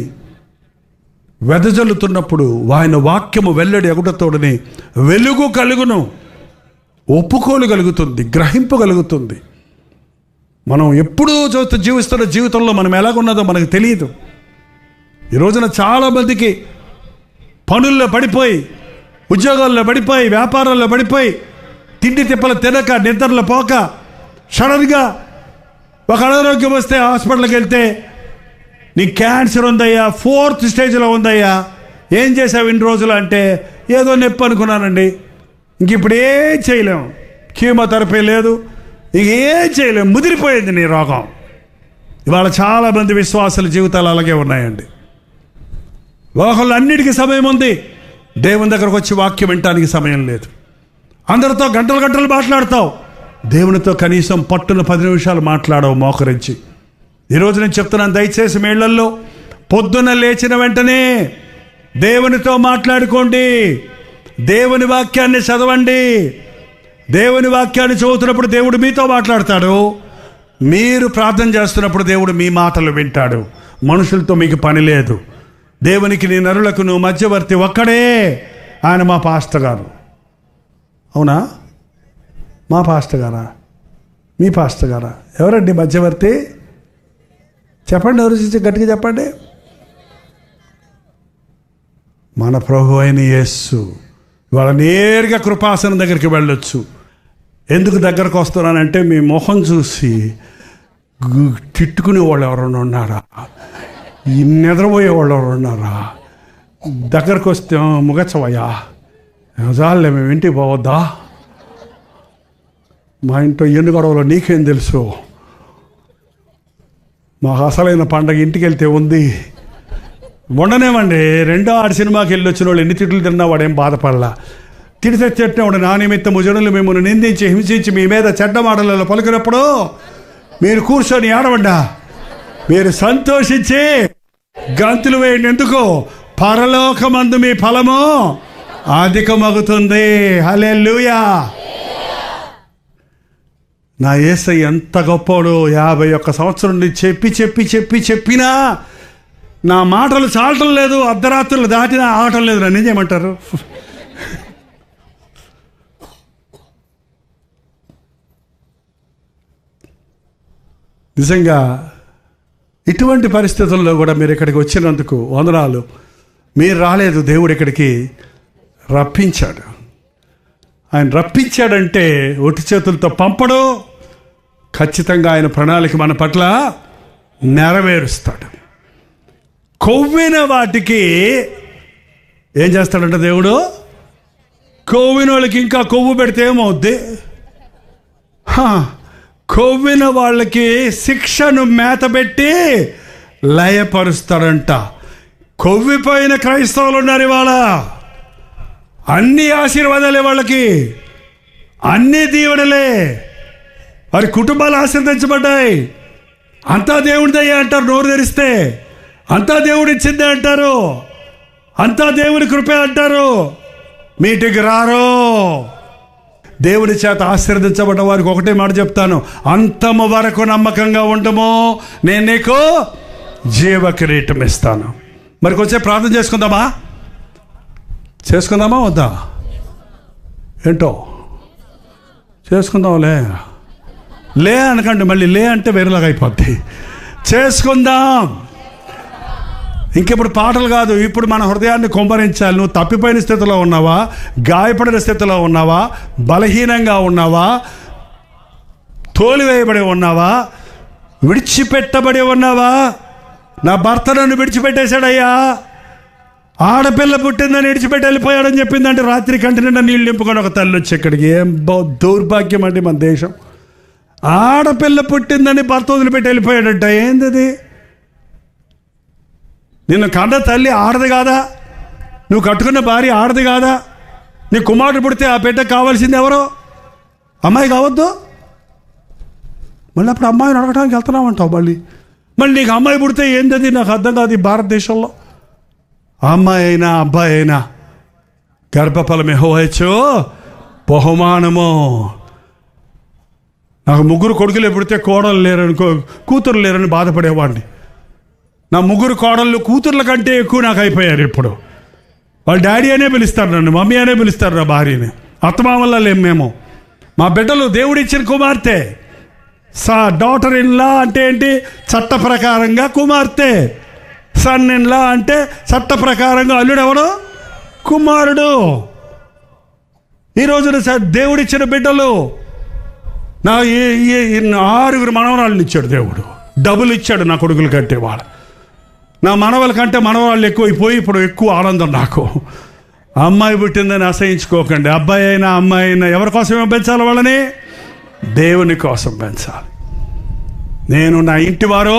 వెదజల్లుతున్నప్పుడు ఆయన వాక్యము వెల్లడి ఎగుటతోడని వెలుగు కలుగును, ఒప్పుకోలు కలుగుతుంది, గ్రహింపు కలుగుతుంది. మనం ఎప్పుడూ జీవిస్తున్న జీవితంలో మనం ఎలాగున్నదో మనకు తెలియదు. ఈ రోజున చాలామందికి పనుల్లో పడిపోయి, ఉద్యోగాల్లో పడిపోయి, వ్యాపారాల్లో పడిపోయి, తిండి తిప్పలు తినక, నిద్రలు పోక, సడన్గా ఒక అనారోగ్యం వస్తే హాస్పిటల్కి వెళ్తే నీ క్యాన్సర్ ఉందయ్యా, 4th స్టేజ్లో ఉందయ్యా, ఏం చేసావు ఇన్ని రోజులు అంటే, ఏదో నొప్పి అనుకున్నానండి, ఇంక ఇప్పుడు ఏం చేయలేము, కీమోథెరపీ లేదు, ఇంకేం చేయలేము, ముదిరిపోయింది నీ రోగం. ఇవాళ చాలామంది విశ్వాసుల జీవితాలు అలాగే ఉన్నాయండి. లోకంలో అన్నిటికీ సమయం ఉంది, దేవుని దగ్గరకు వచ్చి వాక్యం వినటానికి సమయం లేదు. అందరితో గంటలు గంటలు మాట్లాడతావు, దేవునితో కనీసం పట్టున 10 నిమిషాలు మాట్లాడవు మోకరించి. ఈరోజు నేను చెప్తున్నాను, దయచేసి మీ ఇళ్లల్లో పొద్దున్న లేచిన వెంటనే దేవునితో మాట్లాడుకోండి, దేవుని వాక్యాన్ని చదవండి. దేవుని వాక్యాన్ని చదువుతున్నప్పుడు దేవుడు మీతో మాట్లాడతాడు, మీరు ప్రార్థన చేస్తున్నప్పుడు దేవుడు మీ మాటలు వింటాడు. మనుషులతో మీకు పని లేదు. దేవునికి నీ నరులకు నువ్వు మధ్యవర్తి ఒక్కడే, ఆయన మా పాస్టర్ గారు. అవునా? మా పాస్టర్ గారా? మీ పాస్టర్ గారా? ఎవరండి మధ్యవర్తి? చెప్పండి, ఎవరు గట్టిగా చెప్పండి. మన ప్రభు అయిన యేసు. ఇవాళ నేరుగా కృపాసనం దగ్గరికి వెళ్ళొచ్చు. ఎందుకు దగ్గరకు వస్తున్నానంటే, మీ మొహం చూసి తిట్టుకునే వాళ్ళు ఎవరన్నా ఉన్నారా, నిద్రపోయే వాళ్ళు ఎవరు ఉన్నారా? దగ్గరకు వస్తే ముగచ్చవయ్యా, చాలే మేము ఇంటికి పోవద్దా, మా ఇంట్లో ఎన్ని గొడవలో నీకేం తెలుసు, మాకు అసలైన పండగ ఇంటికి వెళ్తే ఉంది, ఉండనేమండి. 2వ ఆడి సినిమాకి వెళ్ళి వచ్చిన వాళ్ళు ఎన్ని తిట్లు తిన్నా వాడేం బాధపడలా. తిడితే తిట్టినవాడు, నా నిమిత్తము జనులు మిమ్మల్ని నిందించి హింసించి మీ మీద చెడ్డ మాటలలో పలికినప్పుడు మీరు కూర్చొని ఏడవండా, మీరు సంతోషించి గంతులు వేయండి. ఎందుకు? పరలోకమందు మీ ఫలము అధికమగుతుంది. హల్లెలూయా. నా యేసయ్య ఎంత గొప్పోడు, 51 సంవత్సరం నుండి చెప్పినా నా మాటలు చాలటం లేదు, అర్ధరాత్రులు దాటినా ఆగటం లేదు. నన్ను ఏం చేయమంటారు? నిజంగా ఇటువంటి పరిస్థితుల్లో కూడా మీరు ఇక్కడికి వచ్చినందుకు వందనాలు. మీరు రాలేదు, దేవుడు ఇక్కడికి రప్పించాడు. ఆయన రప్పించాడంటే ఒట్టి చేతులతో పంపడు, ఖచ్చితంగా ఆయన ప్రణాళిక మన పట్ల నెరవేరుస్తాడు. కొవ్విన వాటికి ఏం చేస్తాడంటే దేవుడు, కొవ్విన వాళ్ళకి ఇంకా కొవ్వు పెడితే ఏమవుద్ది? కొవ్విన వాళ్ళకి శిక్షను మేతబెట్టి లయపరుస్తాడంట. కొవ్విపోయిన క్రైస్తవులు ఉన్నారు ఇవాళ. అన్ని ఆశీర్వాదాలే వాళ్ళకి, అన్ని దీవెనలే, వారి కుటుంబాలు ఆశీర్వదించబడ్డాయి. అంతా దేవుడిదయ్యా అంటారు నోరు తెరిస్తే, అంతా దేవుడు ఇచ్చిందే అంటారు, అంతా దేవుని కృపే అంటారు. మీటికి రారు. దేవుని చేత ఆశీర్వదించబడ్డ వారికి ఒకటే మాట చెప్తాను, అంతము వరకు నమ్మకంగా ఉండము, నేను నీకు జీవ కిరీటం ఇస్తాను. మరి కొంచెం ప్రార్థన చేసుకుందామా వద్దా? ఏంటో చేసుకుందాంలే. లే అనకండి, మళ్ళీ లే అంటే వేరేలాగా అయిపోద్ది. చేసుకుందాం. ఇంకెప్పుడు పాటలు కాదు, ఇప్పుడు మన హృదయాన్ని కుమ్మరించాలి. నువ్వు తప్పిపోయిన స్థితిలో ఉన్నావా, గాయపడిన స్థితిలో ఉన్నావా, బలహీనంగా ఉన్నావా, తోలివేయబడి ఉన్నావా, విడిచిపెట్టబడి ఉన్నావా? నా భర్త నన్ను విడిచిపెట్టేశాడయ్యా, ఆడపిల్ల పుట్టిందని విడిచిపెట్టి వెళ్ళిపోయాడని చెప్పిందంటే రాత్రి కంటి నిండా నీళ్ళు నింపుకొని ఒక తల్లి వచ్చి ఇక్కడికి. ఏం దౌర్భాగ్యం అండి మన దేశం. ఆడపిల్ల పుట్టిందని భర్త వదిలిపెట్టి వెళ్ళిపోయాడట. ఏంది? నిన్ను కన్న తల్లి ఆడది కాదా? నువ్వు కట్టుకున్న భార్య ఆడది కాదా? నీ కుమారుడు పుడితే ఆ బిడ్డకు కావాల్సింది ఎవరో? అమ్మాయి కావద్దు? మళ్ళీ అప్పుడు అమ్మాయిని అడగడానికి వెళ్తున్నామంటావు. మళ్ళీ నీకు అమ్మాయి పుడితే ఏంటది? నాకు అర్థం కాదు. ఈ భారతదేశంలో అమ్మాయి అయినా అబ్బాయి అయినా గర్భఫలం యెహోవాయిచ్చు బహుమానము. నాకు 3 కొడుకులే పుడితే కోడలు లేరని, కూతురు లేరని బాధపడేవాడిని. నా 3 కోడళ్ళు కూతుర్ల కంటే ఎక్కువ నాకు అయిపోయారు. ఇప్పుడు వాళ్ళు డాడీ అనే పిలుస్తారు నన్ను, మమ్మీ అనే పిలుస్తారు నా భార్యని. అత్తమామల్లా లేము మేము. మా బిడ్డలు దేవుడిచ్చిన కుమార్తె. డాటర్ ఇన్ లా అంటే ఏంటి? చట్ట ప్రకారంగా కుమార్తె. సన్ ఇన్ లా అంటే చట్ట ప్రకారంగా అల్లుడు ఎవడు? కుమారుడు. ఈ రోజున దేవుడిచ్చిన బిడ్డలు. నా 6 మనవరాళ్ళని ఇచ్చాడు దేవుడు. డబుల్ ఇచ్చాడు నా కొడుకులు కంటే. వాళ్ళ నా మనవల కంటే మనవరాళ్ళు ఎక్కువైపోయి ఇప్పుడు ఎక్కువ ఆనందం నాకు. అమ్మాయి పుట్టిందని అసహించుకోకండి. అబ్బాయి అయినా అమ్మాయి అయినా ఎవరి కోసమే పెంచాలి? వాళ్ళని దేవుని కోసం పెంచాలి. నేను నా ఇంటి వారు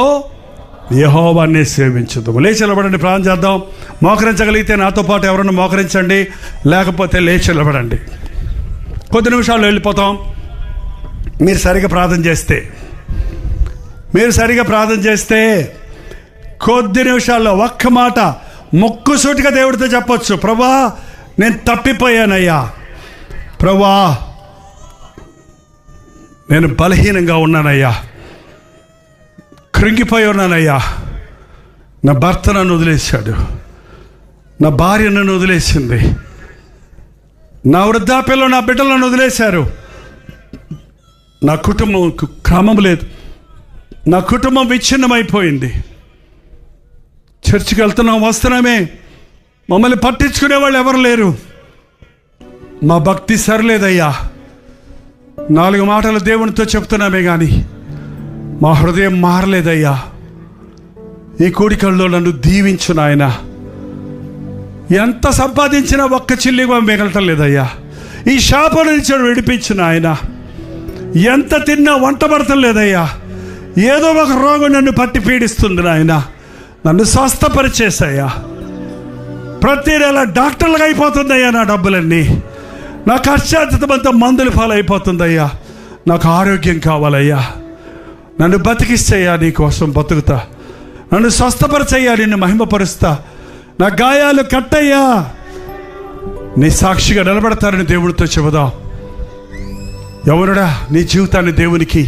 యెహోవానే సేవించుదాం. లేచి నిలబడండి, ప్రార్థన చేద్దాం. మోకరించగలిగితే నాతో పాటు ఎవరన్నా మోకరించండి, లేకపోతే లేచి నిలబడండి. కొద్ది నిమిషాల్లో వెళ్ళిపోతాం. మీరు సరిగా ప్రార్థన చేస్తే కొద్ది నిమిషాల్లో ఒక్క మాట ముక్కుసూటిగా దేవుడితో చెప్పొచ్చు. ప్రభువా, నేను తప్పిపోయానయ్యా. ప్రభువా, నేను బలహీనంగా ఉన్నానయ్యా, కృంగిపోయి ఉన్నానయ్యా. నా భర్త నన్ను వదిలేశాడు, నా భార్య నన్ను వదిలేసింది, నా వృద్ధాప్యంలో నా బిడ్డలు నన్ను వదిలేశారు, నా కుటుంబం క్రమం లేదు, నా కుటుంబం విచ్ఛిన్నమైపోయింది. చర్చికి వస్తున్నామే, మమ్మల్ని పట్టించుకునే వాళ్ళు ఎవరు లేరు. మా భక్తి సరిలేదయ్యా. 4 మాటలు దేవునితో చెప్తున్నామే కానీ మా హృదయం మారలేదయ్యా. ఈ కూడికల్లో నన్ను దీవించు నాయన. ఎంత సంపాదించినా ఒక్క చిల్లి మిగలటం లేదయ్యా. ఈ శాపం నుంచి విడిపించు నాయన. ఎంత తిన్నా వంట పడటం లేదయ్యా. ఏదో ఒక రోగం నన్ను పట్టి పీడిస్తుంది నాయన. నన్ను స్వస్థపరిచేసయ్యా. ప్రతి నెల డాక్టర్లుగా అయిపోతుందయ్యా నా డబ్బులన్నీ. నా ఖర్చాతమంతా మందుల పాలైపోతుందయ్యా. నాకు ఆరోగ్యం కావాలయ్యా. నన్ను బతికిస్తయ్యా, నీ కోసం బతుకుతా. నన్ను స్వస్థపరచయ్యా, నిన్ను మహిమపరుస్తా. నా గాయాలు కట్టయ్యా. నీ సాక్షిగా నిలబడతారని దేవుడితో చెబుదాం. యవనుడా నీ జీవితాన్ని దేవునికి,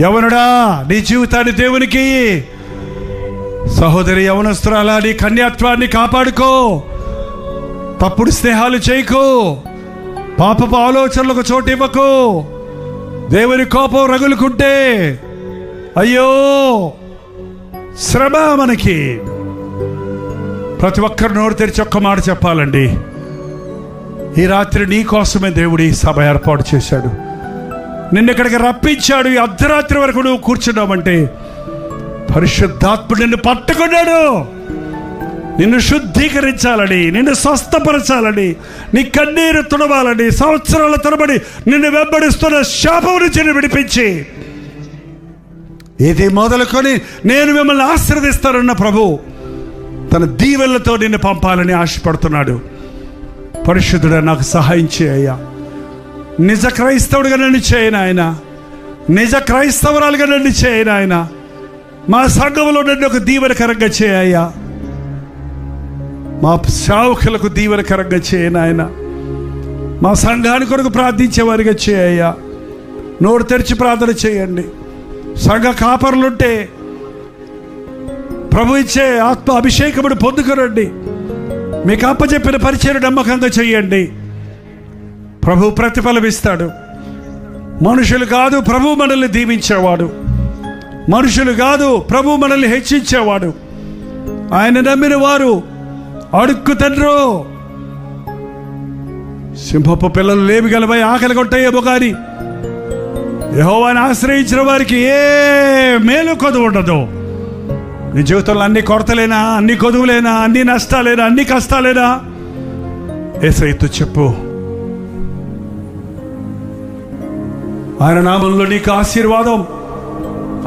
యవనుడా నీ జీవితాన్ని దేవునికి. సహోదరి యవనస్తురాలా, నీ కన్యాత్వాన్ని కాపాడుకో. తప్పుడు స్నేహాలు చేయకు, పాపపు ఆలోచనలకు చోటు ఇవ్వకు. దేవుని కోపం రగులుకుంటే అయ్యో శ్రమ మనకి. ప్రతి ఒక్కరు నోరు తెరిచి ఒక్క మాట చెప్పాలండి, ఈ రాత్రి నీ కోసమే దేవుడు ఈ సభ ఏర్పాటు చేశాడు. నిన్ను ఇక్కడికి రప్పించాడు. ఈ అర్ధరాత్రి వరకు నువ్వు కూర్చున్నావంటే పరిశుద్ధాత్ముడు నిన్ను పట్టుకున్నాడు. నిన్ను శుద్ధీకరించాలని, నిన్ను స్వస్థపరచాలని, నీ కన్నీరు తుడవాలని, సంవత్సరాల తరబడి నిన్ను వెంబడిస్తున్న శాపం నుంచి విడిపించి ఇది మొదలుకొని నేను మిమ్మల్ని ఆశీర్వదిస్తానన్న ప్రభు తన దీవెనలతో నిన్ను పంపాలని ఆశపడుతున్నాడు. పరిశుద్ధుడా నాకు సహాయం చేయ్యా. నిజ క్రైస్తవుడిగా నన్ను చేయను ఆయన, నిజ క్రైస్తవురాలుగా నన్ను చేయను ఆయన. మా సంఘంలో నన్ను ఒక దీవెనకరంగా చేయ్యా. మా సేవకులకు దీవెనకరంగా చేయను ఆయన. మా సంఘాన్ని కొరకు ప్రార్థించేవారిగా చేయ్యా. నోరు తెరిచి ప్రార్థన చేయండి. సంఘ కాపరులుంటే ప్రభు ఇచ్చే ఆత్మ అభిషేకమును పొందుకురండి. మీకు అప్పచెప్పిన పరిచయం నమ్మకంగా చెయ్యండి. ప్రభు ప్రతిఫలమిస్తాడు. మనుషులు కాదు ప్రభు మనల్ని దీవించేవాడు, మనుషులు కాదు ప్రభు మనల్ని హెచ్చించేవాడు. ఆయన నమ్మిన వారు అడుక్కుతండ్రు. సింహపు పిల్లలు లేమిగలమై ఆకలి కొట్టయేమో కానీ యెహోవాను ఆశ్రయించిన వారికి ఏ మేలు కొదువు ఉండదు. నీ జీవితంలో అన్ని కొరతలేనా, అన్ని కొదువులేనా, అన్ని నష్టాలేనా, అన్ని కష్టాలేనా? యేసయ్యతో చెప్పు. ఆయన నామంలో నీకు ఆశీర్వాదం,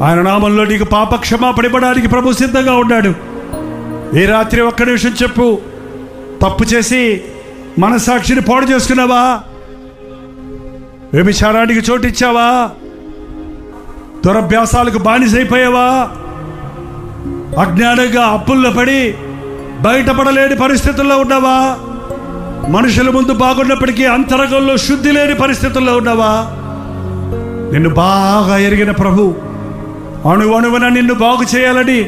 ఆయన నామంలో నీకు పాప క్షమాపణ ఇవ్వడానికి ప్రభు సిద్ధంగా ఉన్నాడు. ఈ రాత్రి ఒక్క నిమిషం చెప్పు. తప్పు చేసి మనసాక్షిని పాడు చేసుకున్నావా? వ్యభిచారానికి చోటిచ్చావా? దురభ్యాసాలకు బానిసైపోయావా? అజ్ఞానంగా అప్పుల్లో పడి బయటపడలేని పరిస్థితుల్లో ఉన్నావా? మనుషుల ముందు బాగున్నప్పటికీ అంతరంగంలో శుద్ధి లేని పరిస్థితుల్లో ఉన్నావా? నిన్ను బాగా ఎరిగిన ప్రభు అణువణువున నిన్ను బాగు చేయాలని,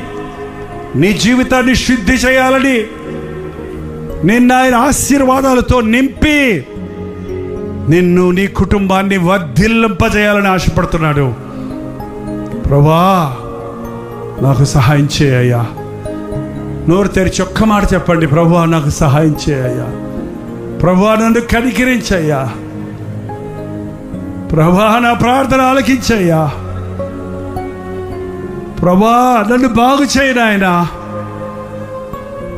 నీ జీవితాన్ని శుద్ధి చేయాలని, నిన్ను ఆయన ఆశీర్వాదాలతో నింపి నిన్ను నీ కుటుంబాన్ని వర్ధిల్లింపజేయాలని ఆశపడుతున్నాడు. ప్రభువా నాకు సహాయం చేయ్యా. నోరు తెరిచి ఒక్క మాట చెప్పండి. ప్రభువా నాకు సహాయం చేయ్యా. ప్రభువా నన్ను కనికరించయ్యా. ప్రభువా నా ప్రార్థన ఆలకించయ్యా. ప్రభువా నన్ను బాగు చేయి నాయన.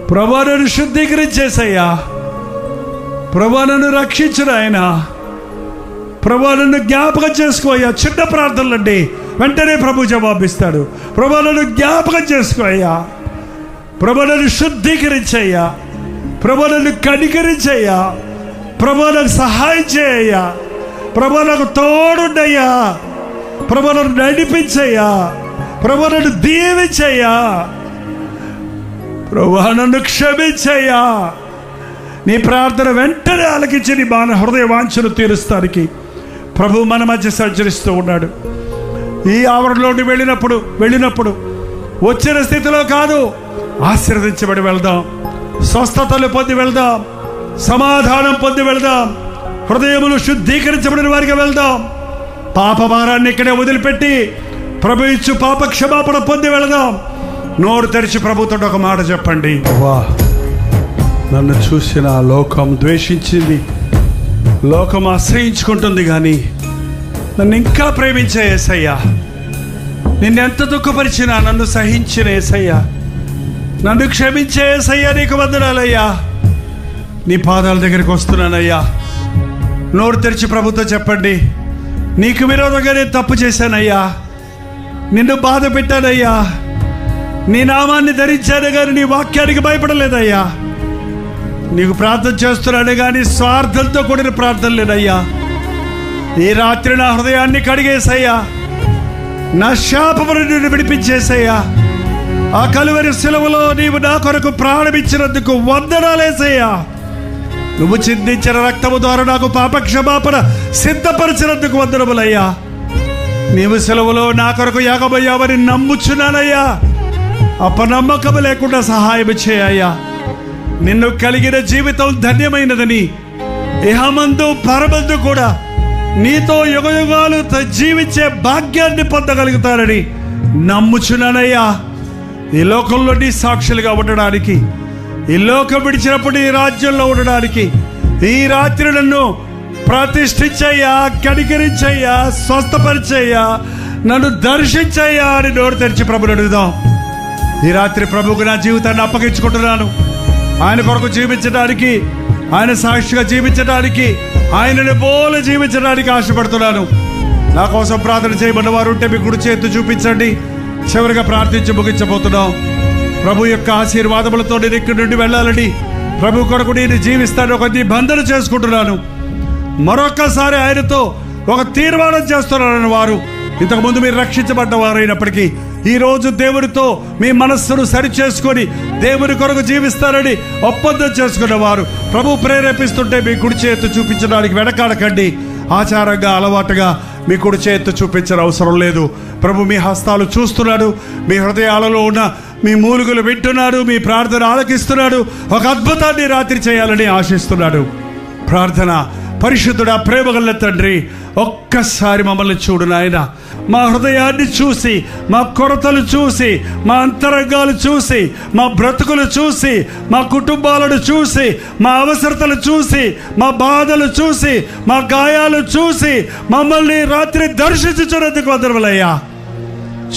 ప్రభువా నన్ను శుద్ధీకరించేసయ్యా. ప్రభువా నన్ను రక్షించు నాయన. ప్రభువా నన్ను జ్ఞాపకం చేసుకోయ్యా. చిన్న ప్రార్థనలండి, వెంటనే ప్రభు జవాబిస్తాడు. ప్రభువా నన్ను జ్ఞాపకం చేసుకోయ్యా. ప్రభువా నన్ను శుద్ధీకరించయ్యా. ప్రభువా నన్ను కనికరించయ్యా. ప్రభువా నాకు సహాయం చేయయ్యా. ప్రభువా నాకు తోడుండయ్యా. ప్రభువా నన్ను నడిపించయ్యా. ప్రభువా నన్ను దీవించయ్యా. ప్రభువా నన్ను క్షమించయ్యా. నీ ప్రార్థన వెంటనే ఆలకించి నీ హృదయ వాంఛను తీరుస్తానికి ప్రభు మన మధ్య సంచరిస్తూ ఉన్నాడు. ఈ ఆవరణలోకి వెళ్ళినప్పుడు వచ్చిన స్థితిలో కాదు, ఆశీర్వదించబడి వెళ్దాం, స్వస్థతలు పొంది వెళ్దాం, సమాధానం పొంది వెళ్దాం, హృదయములు శుద్ధీకరించబడిన వారికి వెళ్దాం. పాప భారాన్ని ఇక్కడే వదిలిపెట్టి ప్రభు ఇచ్చు పాప క్షమాపణ పొంది వెళదాం. నోరు తెరిచి ప్రభుతో ఒక మాట చెప్పండి. వా నన్ను చూసిన లోకం ద్వేషించింది, లోకం ఆశ్రయించుకుంటుంది, కానీ నన్ను ఇంకా ప్రేమించే యేసయ్యా, నిన్నెంత దుఃఖపరిచినా నన్ను సహించిన యేసయ్యా, నన్ను క్షమించే యేసయ్యా, నీకు వందనాలయ్యా. నీ పాదాల దగ్గరికి వస్తున్నానయ్యా. నోరు తెరిచి ప్రభుతో చెప్పండి. నీకు విరోధంగా నేను తప్పు చేశానయ్యా, నిన్ను బాధ పెట్టానయ్యా, నీ నామాన్ని ధరించాను కానీ నీ వాక్యానికి భయపడలేదయ్యా. నీకు ప్రార్థన చేస్తున్నాను కానీ స్వార్థంతో కూడిన ప్రార్థన లేదయ్యా. ఈ రాత్రి నా హృదయాన్ని కడిగేసయ్యా, నా శాపమును నిన్ను విడిపించేసయ్యా. ఆ కలువరి శిలువలో నీవు నా కొరకు ప్రాణమిచ్చినందుకు వందనాలేసయ్యా. నువ్వు చిందించిన రక్తము ద్వారా నాకు పాపక్షమాపణ సిద్ధపరిచినందుకు వందనములయ్యా. నీవు సెలవులో నా కొరకు యాగమయ్యావని నమ్ముచున్నానయ్యా. అపనమ్మకము లేకుండా సహాయం చేయ్యా. నిన్ను కలిగిన జీవితం ధన్యమైనదని, ఇహమందు పరమందు కూడా నీతో యుగయుగాలు జీవించే భాగ్యాన్ని పొందగలుగుతారని నమ్ముచున్నానయ్యా. ఈ లోకంలో నీ సాక్షులుగా ఉండడానికి, ఈ లోకం విడిచినప్పుడు ఈ రాజ్యంలో ఉండడానికి ఈ రాత్రి నన్ను ప్రతిష్ఠించయ్యా, కనికరించయ్యా, స్వస్థపరిచయ్యా, నన్ను దర్శించయ్యా అని నోరు తెరిచి ప్రభుని అడుగుదాం. ఈ రాత్రి ప్రభువుకు నా జీవితాన్ని అప్పగించుకుంటున్నాను. ఆయన కొరకు జీవించడానికి, ఆయన సాక్షిగా జీవించడానికి, ఆయనని పోలి జీవించడానికి ఆశపడుతున్నాను. నా కోసం ప్రార్థన చేయబడిన వారు ఉంటే మీ కుడి చేతి చూపించండి. చివరిగా ప్రార్థించి ముగించబోతున్నాం. ప్రభు యొక్క ఆశీర్వాదములతో నేను ఇక్కడి నుండి వెళ్ళాలని, ప్రభు కొరకు నేను జీవిస్తాను ఒక నిబంధన చేసుకుంటున్నాను. మరొక్కసారి ఆయనతో ఒక తీర్మానం చేస్తున్నారని వారు, ఇంతకుముందు మీరు రక్షించబడ్డ వారు అయినప్పటికీ ఈరోజు దేవునితో మీ మనస్సును సరి చేసుకొని దేవుని కొరకు జీవిస్తారని ఒప్పందం చేసుకున్న వారు ప్రభు ప్రేరేపిస్తుంటే మీ కుడి చేతి చూపించడానికి వెనకాడకండి. ఆచారంగా, అలవాటుగా మీ కుడి చేతి చూపించిన అవసరం లేదు. ప్రభు మీ హస్తాలు చూస్తున్నాడు, మీ హృదయాలలో ఉన్న మీ మూలుగులు వింటున్నాడు, మీ ప్రార్థన ఆలకిస్తున్నాడు. ఒక అద్భుతాన్ని రాత్రి చేయాలని ఆశిస్తున్నాడు. ప్రార్థన. పరిశుద్ధుడా, ప్రేమగల తండ్రి, ఒక్కసారి మమ్మల్ని చూడు నాయన. మా హృదయాన్ని చూసి, మా కొరతలు చూసి, మా అంతరంగాలు చూసి, మా బ్రతుకులు చూసి, మా కుటుంబాలను చూసి, మా అవసరతలు చూసి, మా బాధలు చూసి, మా గాయాలు చూసి మమ్మల్ని రాత్రి దర్శించుచున్నందుకు వందనములయ్యా.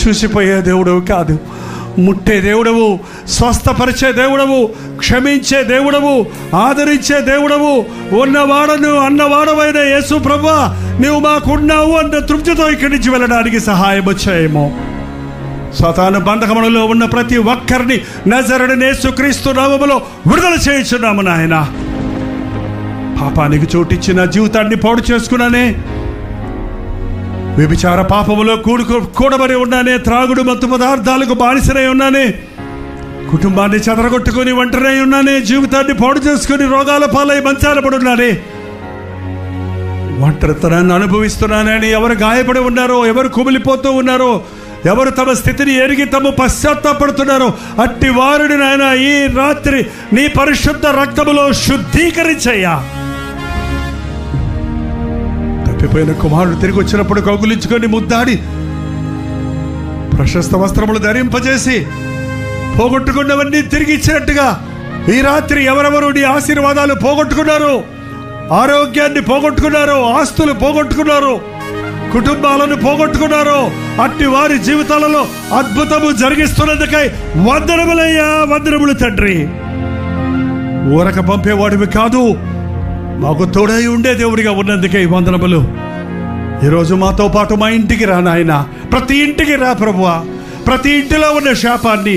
చూసిపోయే దేవుడవు కాదు, ముట్టే దేవుడవు, స్వస్థపరిచే దేవుడవు, క్షమించే దేవుడవు, ఆదరించే దేవుడవు, ఉన్నవాడను అన్నవాడవైన యేసు ప్రభువా, నీవు మాకున్నావు అన్న తృప్తితో ఇక్కడి నుంచి వెళ్ళడానికి సహాయం వచ్చాయేమో. సాతాను బంధకములలో ఉన్న ప్రతి ఒక్కరిని నజరుడైన యేసుక్రీస్తు నామములో విడుదల చేయించున్నాము నాయన. పాపానికి చోటిచ్చిన జీవితాన్ని పాడు చేసుకున్నానే, వ్యభిచార పాపములో కూడబడి ఉన్నానే, త్రాగుడు మత్తు పదార్థాలకు బానిసనై ఉన్నానే, కుటుంబాన్ని చెదరగొట్టుకుని ఒంటరై ఉన్నానే, జీవితాన్ని పాడు చేసుకుని రోగాల పాలై మంచాన పడి ఉన్నానే, ఒంటరితనాన్ని అనుభవిస్తున్నానని ఎవరు గాయపడి ఉన్నారో, ఎవరు కుమిలిపోతూ ఉన్నారో, ఎవరు తమ స్థితిని ఎరిగి తమ పశ్చాత్తాపడుతున్నారో అట్టి వారిని నాయన ఈ రాత్రి నీ పరిశుద్ధ రక్తములో శుద్ధీకరించయ్యా. తప్పిపోయిన కుమారుడు తిరిగి వచ్చినప్పుడు కౌగులించుకొని ముద్దాడి ప్రశస్త వస్త్రములు ధరింపజేసి పోగొట్టుకున్నవన్నీ తిరిగి ఇచ్చినట్టుగా ఈ రాత్రి ఎవరెవరు నీ ఆశీర్వాదాలు పోగొట్టుకున్నారు, ఆరోగ్యాన్ని పోగొట్టుకున్నారు, ఆస్తులు పోగొట్టుకున్నారు, కుటుంబాలను పోగొట్టుకున్నారు, అట్టి వారి జీవితాలలో అద్భుతము జరిగిస్తున్నందుకై వందనములయ్యా, వందనములు తండ్రి. ఊరక పంపేవాడివి కాదు, మాకు తోడై ఉండే దేవుడిగా ఉన్నందుకే వందనములు. ఈరోజు మాతో పాటు మా ఇంటికి రా నాయన, ప్రతి ఇంటికి రా ప్రభువా. ప్రతి ఇంటిలో ఉన్న శాపాన్ని,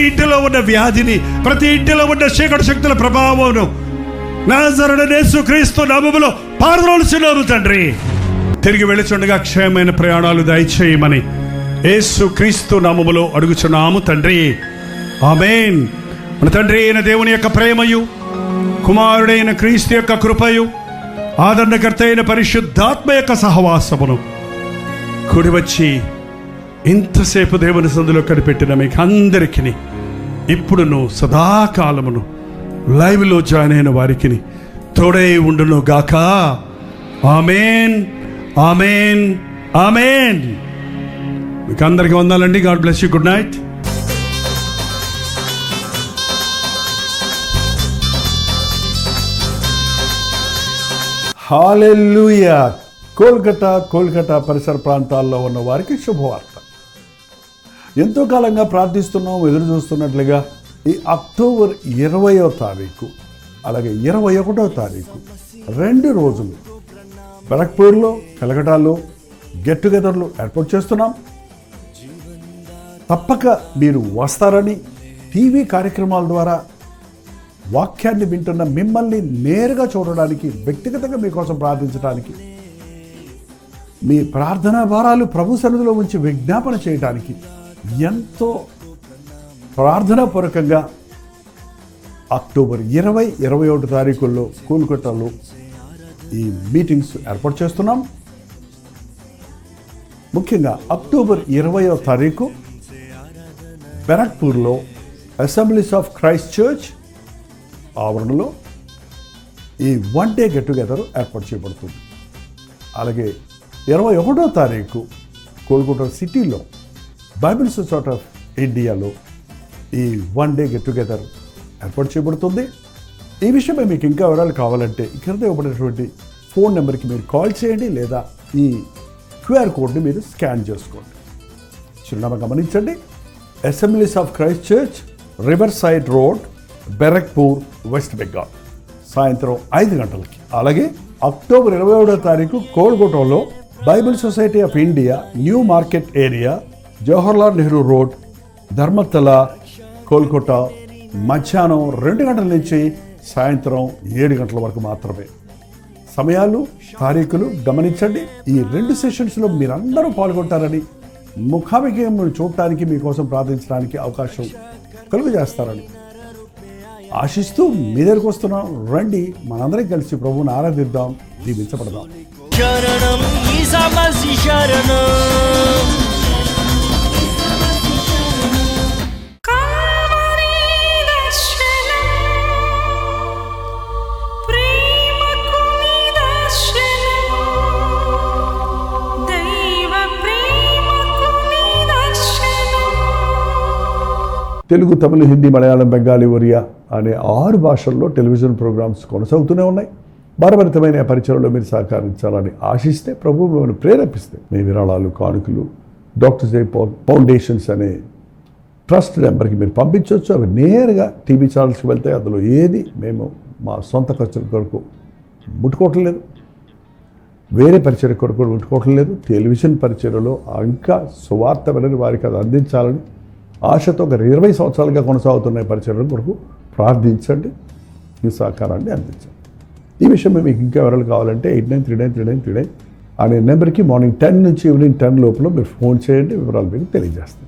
ఇంటిలో ఉన్న వ్యాధిని, ప్రతి ఇంటిలో ఉన్న చీకటి శక్తుల ప్రభావమును నజరుడైన యేసుక్రీస్తు నామములో పారద్రోలుచున్నాము తండ్రి. తిరిగి వెళ్ళుచుండగా క్షేమమైన ప్రయాణాలు దయచేయమని యేసుక్రీస్తు నామములో అడుగుచున్నాము తండ్రి. ఆమేన్. మన తండ్రి అయిన దేవుని యొక్క ప్రేమయు, కుమారుడైన క్రీస్తు యొక్క కృపయు, ఆదరణకర్త అయిన పరిశుద్ధాత్మ యొక్క సహవాసమును కూడి వచ్చి ఇంతసేపు దేవుని సందులో కనిపెట్టిన మీకు అందరికీ ఇప్పుడును సదాకాలమును లైవ్లో జాయిన్ అయిన వారికి తోడై ఉండును గాక. ఆమేన్, ఆమేన్, ఆమేన్. మీకు అందరికీ వందాలండి. God bless you. Good night. Hallelujah. Kolkata పరిసర ప్రాంతాల్లో ఉన్న వారికి శుభవార్త. ఎంతో కాలంగా ప్రార్థిస్తున్నాం, ఎదురు చూస్తున్నట్లుగా ఈ అక్టోబర్ 20వ తారీఖు అలాగే 21వ తారీఖు 2 రోజులు బరక్పూర్లో, కలకటాలో గెట్ టుగెదర్లు ఏర్పాటు చేస్తున్నాం. తప్పక మీరు వస్తారని, టీవీ కార్యక్రమాల ద్వారా వాక్యాన్ని వింటున్న మిమ్మల్ని నేరుగా చూడడానికి, వ్యక్తిగతంగా మీకోసం ప్రార్థించడానికి, మీ ప్రార్థనా భారాలు ప్రభు సన్నిధిలో ఉంచి విజ్ఞాపన చేయడానికి ఎంతో ప్రార్థనాపూర్వకంగా అక్టోబర్ 20-21 తారీఖుల్లో కోల్కతాలో ఈ మీటింగ్స్ ఏర్పాటు చేస్తున్నాం. ముఖ్యంగా అక్టోబర్ 20వ తారీఖు బెరక్పూర్లో అసెంబ్లీస్ ఆఫ్ క్రైస్ట్ చర్చ్ ఆవరణలో ఈ 1 డే గెట్ టుగెదర్ ఏర్పాటు చేయబడుతుంది. అలాగే 21వ తారీఖు కోల్కతా సిటీలో బైబిల్ సొసైటీ ఆఫ్ ఇండియాలో ఈ 1 డే గెట్ టుగెదర్ ఏర్పాటు చేయబడుతుంది. ఈ విషయమై మీకు ఇంకా వివరాలు కావాలంటే ఇక్కడ ఇవ్వబడినటువంటి ఫోన్ నెంబర్కి మీరు కాల్ చేయండి, లేదా ఈ క్యూఆర్ కోడ్ని మీరు స్కాన్ చేసుకోండి. చిరునామా గమనించండి, Assemblies of Christ Church, Riverside Road, Barrackpore, West Bengal, సాయంత్రం 5 గంటలకి. అలాగే అక్టోబర్ 21వ తారీఖు కోల్కతాలో Bible Society of India New Market area, Jawaharlal Nehru Road, Dharmatala, Kolkata మధ్యాహ్నం 2 గంటల నుంచి సాయంత్రం 7 గంటల వరకు మాత్రమే. సమయాలు, తారీఖులు గమనించండి. ఈ 2 సెషన్స్లో మీరందరూ పాల్గొంటారని, ముఖాముఖిని చూడటానికి, మీకోసం ప్రార్థించడానికి అవకాశం కలుగజేస్తారని ఆశిస్తూ మీ దగ్గరకు వస్తున్నాం. రండి, మనందరం కలిసి ప్రభువుని ఆరాధిద్దాం, దీవించబడదాం. శరణం ఈసా మసీహ్ శరణం. కల్వరి దర్శనం, ప్రేమకు నిదర్శనం, దైవ ప్రేమకు నిదర్శనం. తెలుగు, తమిళ, హిందీ, మలయాళం, బెంగాలీ, ఒరియా అనే 6 భాషల్లో టెలివిజన్ ప్రోగ్రామ్స్ కొనసాగుతూనే ఉన్నాయి. భారభరితమైన పరిచయంలో మీరు సహకరించాలని ఆశిస్తే, ప్రభువు మిమ్మల్ని ప్రేరేపిస్తే మీ విరాళాలు, కానుకలు డాక్టర్ జై ఫౌండేషన్స్ అనే ట్రస్ట్ నెంబర్కి మీరు పంపించవచ్చు. అవి నేరుగా టీవీ ఛానల్స్కి వెళ్తాయి. అందులో ఏది మేము మా సొంత ఖర్చుల కొరకు ముట్టుకోవటం లేదు, వేరే పరిచయ కొరకు ముట్టుకోవటం లేదు. టెలివిజన్ పరిచయలో ఇంకా సువార్త వినని వారికి అది అందించాలని ఆశతో ఒక 20 సంవత్సరాలుగా కొనసాగుతున్న పరిచయం కొరకు ప్రార్థించండి, మీ సహకారాన్ని అందించండి. ఈ విషయం మీకు ఇంకా వివరాలు కావాలంటే 89393939 అనే నెంబర్కి మార్నింగ్ 10 నుంచి ఈవినింగ్ 10 లోపల మీరు ఫోన్ చేయండి, వివరాలు మీకు తెలియజేస్తాం.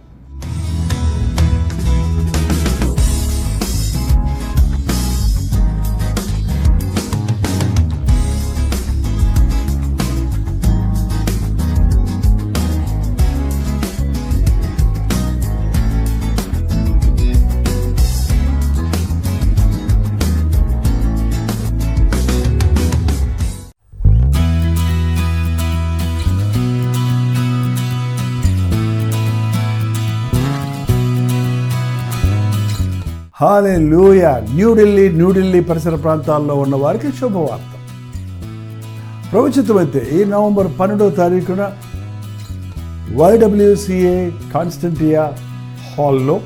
హల్లెలూయా. న్యూఢిల్లీ పరిసర ప్రాంతాల్లో ఉన్న వారికి శుభవార్త. ప్రవచితమైతే ఈ నవంబర్ 12వ తారీఖున YWCA కాన్స్టంటియా హాల్లో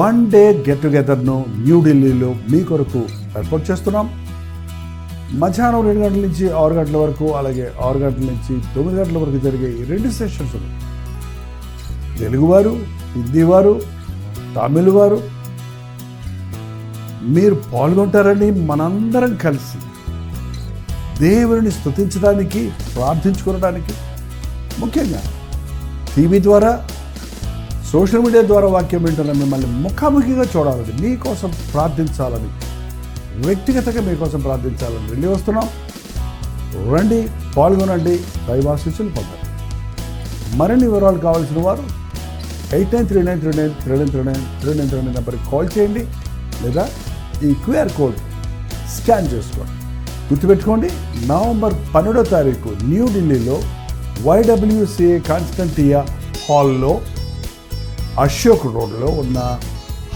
1 డే గెట్ టుగెదర్ను న్యూఢిల్లీలో మీ కొరకు ఏర్పాటు చేస్తున్నాం. మధ్యాహ్నం 2 గంటల నుంచి 6 గంటల వరకు, అలాగే 6 గంటల నుంచి 9 గంటల వరకు జరిగే ఈ 2 సెషన్స్ తెలుగువారు, హిందీవారు, తమిళ వారు మీరు పాల్గొంటారని మనందరం కలిసి దేవుని స్తుతించడానికి, ప్రార్థించుకోవడానికి, ముఖ్యంగా టీవీ ద్వారా, సోషల్ మీడియా ద్వారా వాక్యం వింటున్న మిమ్మల్ని ముఖాముఖిగా చూడాలని, మీకోసం ప్రార్థించాలని, వ్యక్తిగతంగా మీకోసం ప్రార్థించాలని వెళ్ళి వస్తున్నాం. రండి, పాల్గొనండి, దైవాశీస్సులు పొందండి. మరిన్ని వివరాలు కావాల్సిన వారు 8939393939 నెంబర్కి కాల్ చేయండి, లేదా ఈ క్యూఆర్ కోడ్ స్కాన్ చేసుకోండి. గుర్తుపెట్టుకోండి, నవంబర్ 12వ తారీఖు న్యూఢిల్లీలో YWCA కాన్స్టంటియా హాల్లో, అశోక్ రోడ్లో ఉన్న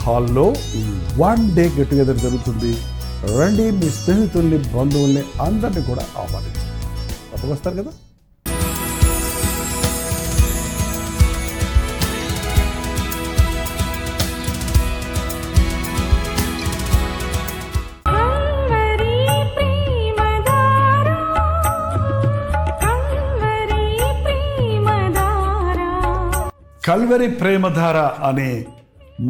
హాల్లో ఈ 1 డే గెట్ టుగెదర్ జరుగుతుంది. రండి, మీ స్నేహితుల్ని, బంధువుల్ని అందరినీ కూడా ఆహ్వానించండి. తప్పక వస్తారు కదా. కల్వరి ప్రేమధార అనే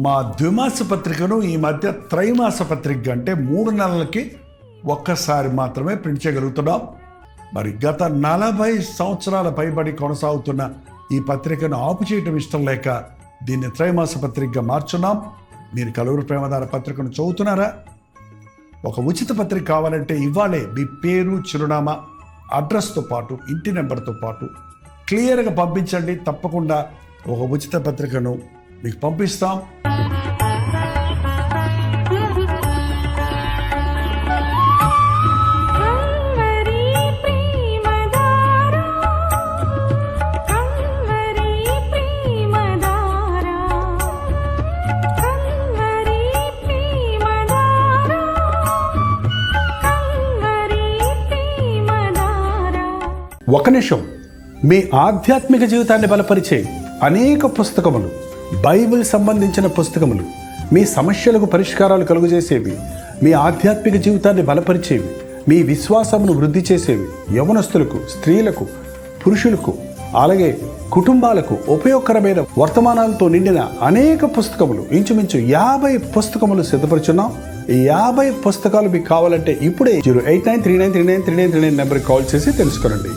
మా ద్విమాస పత్రికను ఈ మధ్య త్రైమాస పత్రిక అంటే 3 నెలలకి ఒక్కసారి మాత్రమే ప్రింట్ చేయగలుగుతున్నాం. మరి గత 40 సంవత్సరాల పైబడి కొనసాగుతున్న ఈ పత్రికను ఆపు చేయటం ఇష్టం లేక దీన్ని త్రైమాస పత్రికగా మార్చున్నాం. మీరు కలువరి ప్రేమధార పత్రికను చదువుతున్నారా? ఒక ఉచిత పత్రిక కావాలంటే ఇవ్వాలే మీ పేరు, చిరునామా, అడ్రస్తో పాటు ఇంటి నెంబర్తో పాటు క్లియర్గా పంపించండి. తప్పకుండా ఒక ఉచిత పత్రికను మీకు పంపిస్తాం. ఒక నిమిషం, మీ ఆధ్యాత్మిక జీవితాన్ని బలపరిచే అనేక పుస్తకములు, బైబిల్ సంబంధించిన పుస్తకములు, మీ సమస్యలకు పరిష్కారాలు కలుగజేసేవి, మీ ఆధ్యాత్మిక జీవితాన్ని బలపరిచేవి, మీ విశ్వాసమును వృద్ధి చేసేవి, యవనస్తులకు, స్త్రీలకు, పురుషులకు, అలాగే కుటుంబాలకు ఉపయోగకరమైన వర్తమానాలతో నిండిన అనేక పుస్తకములు, ఇంచుమించు 50 పుస్తకములు సిద్ధపరుచున్నాం. ఈ 50 పుస్తకాలు మీకు కావాలంటే ఇప్పుడే 08939393939 నెంబర్కి కాల్ చేసి తెలుసుకోండి.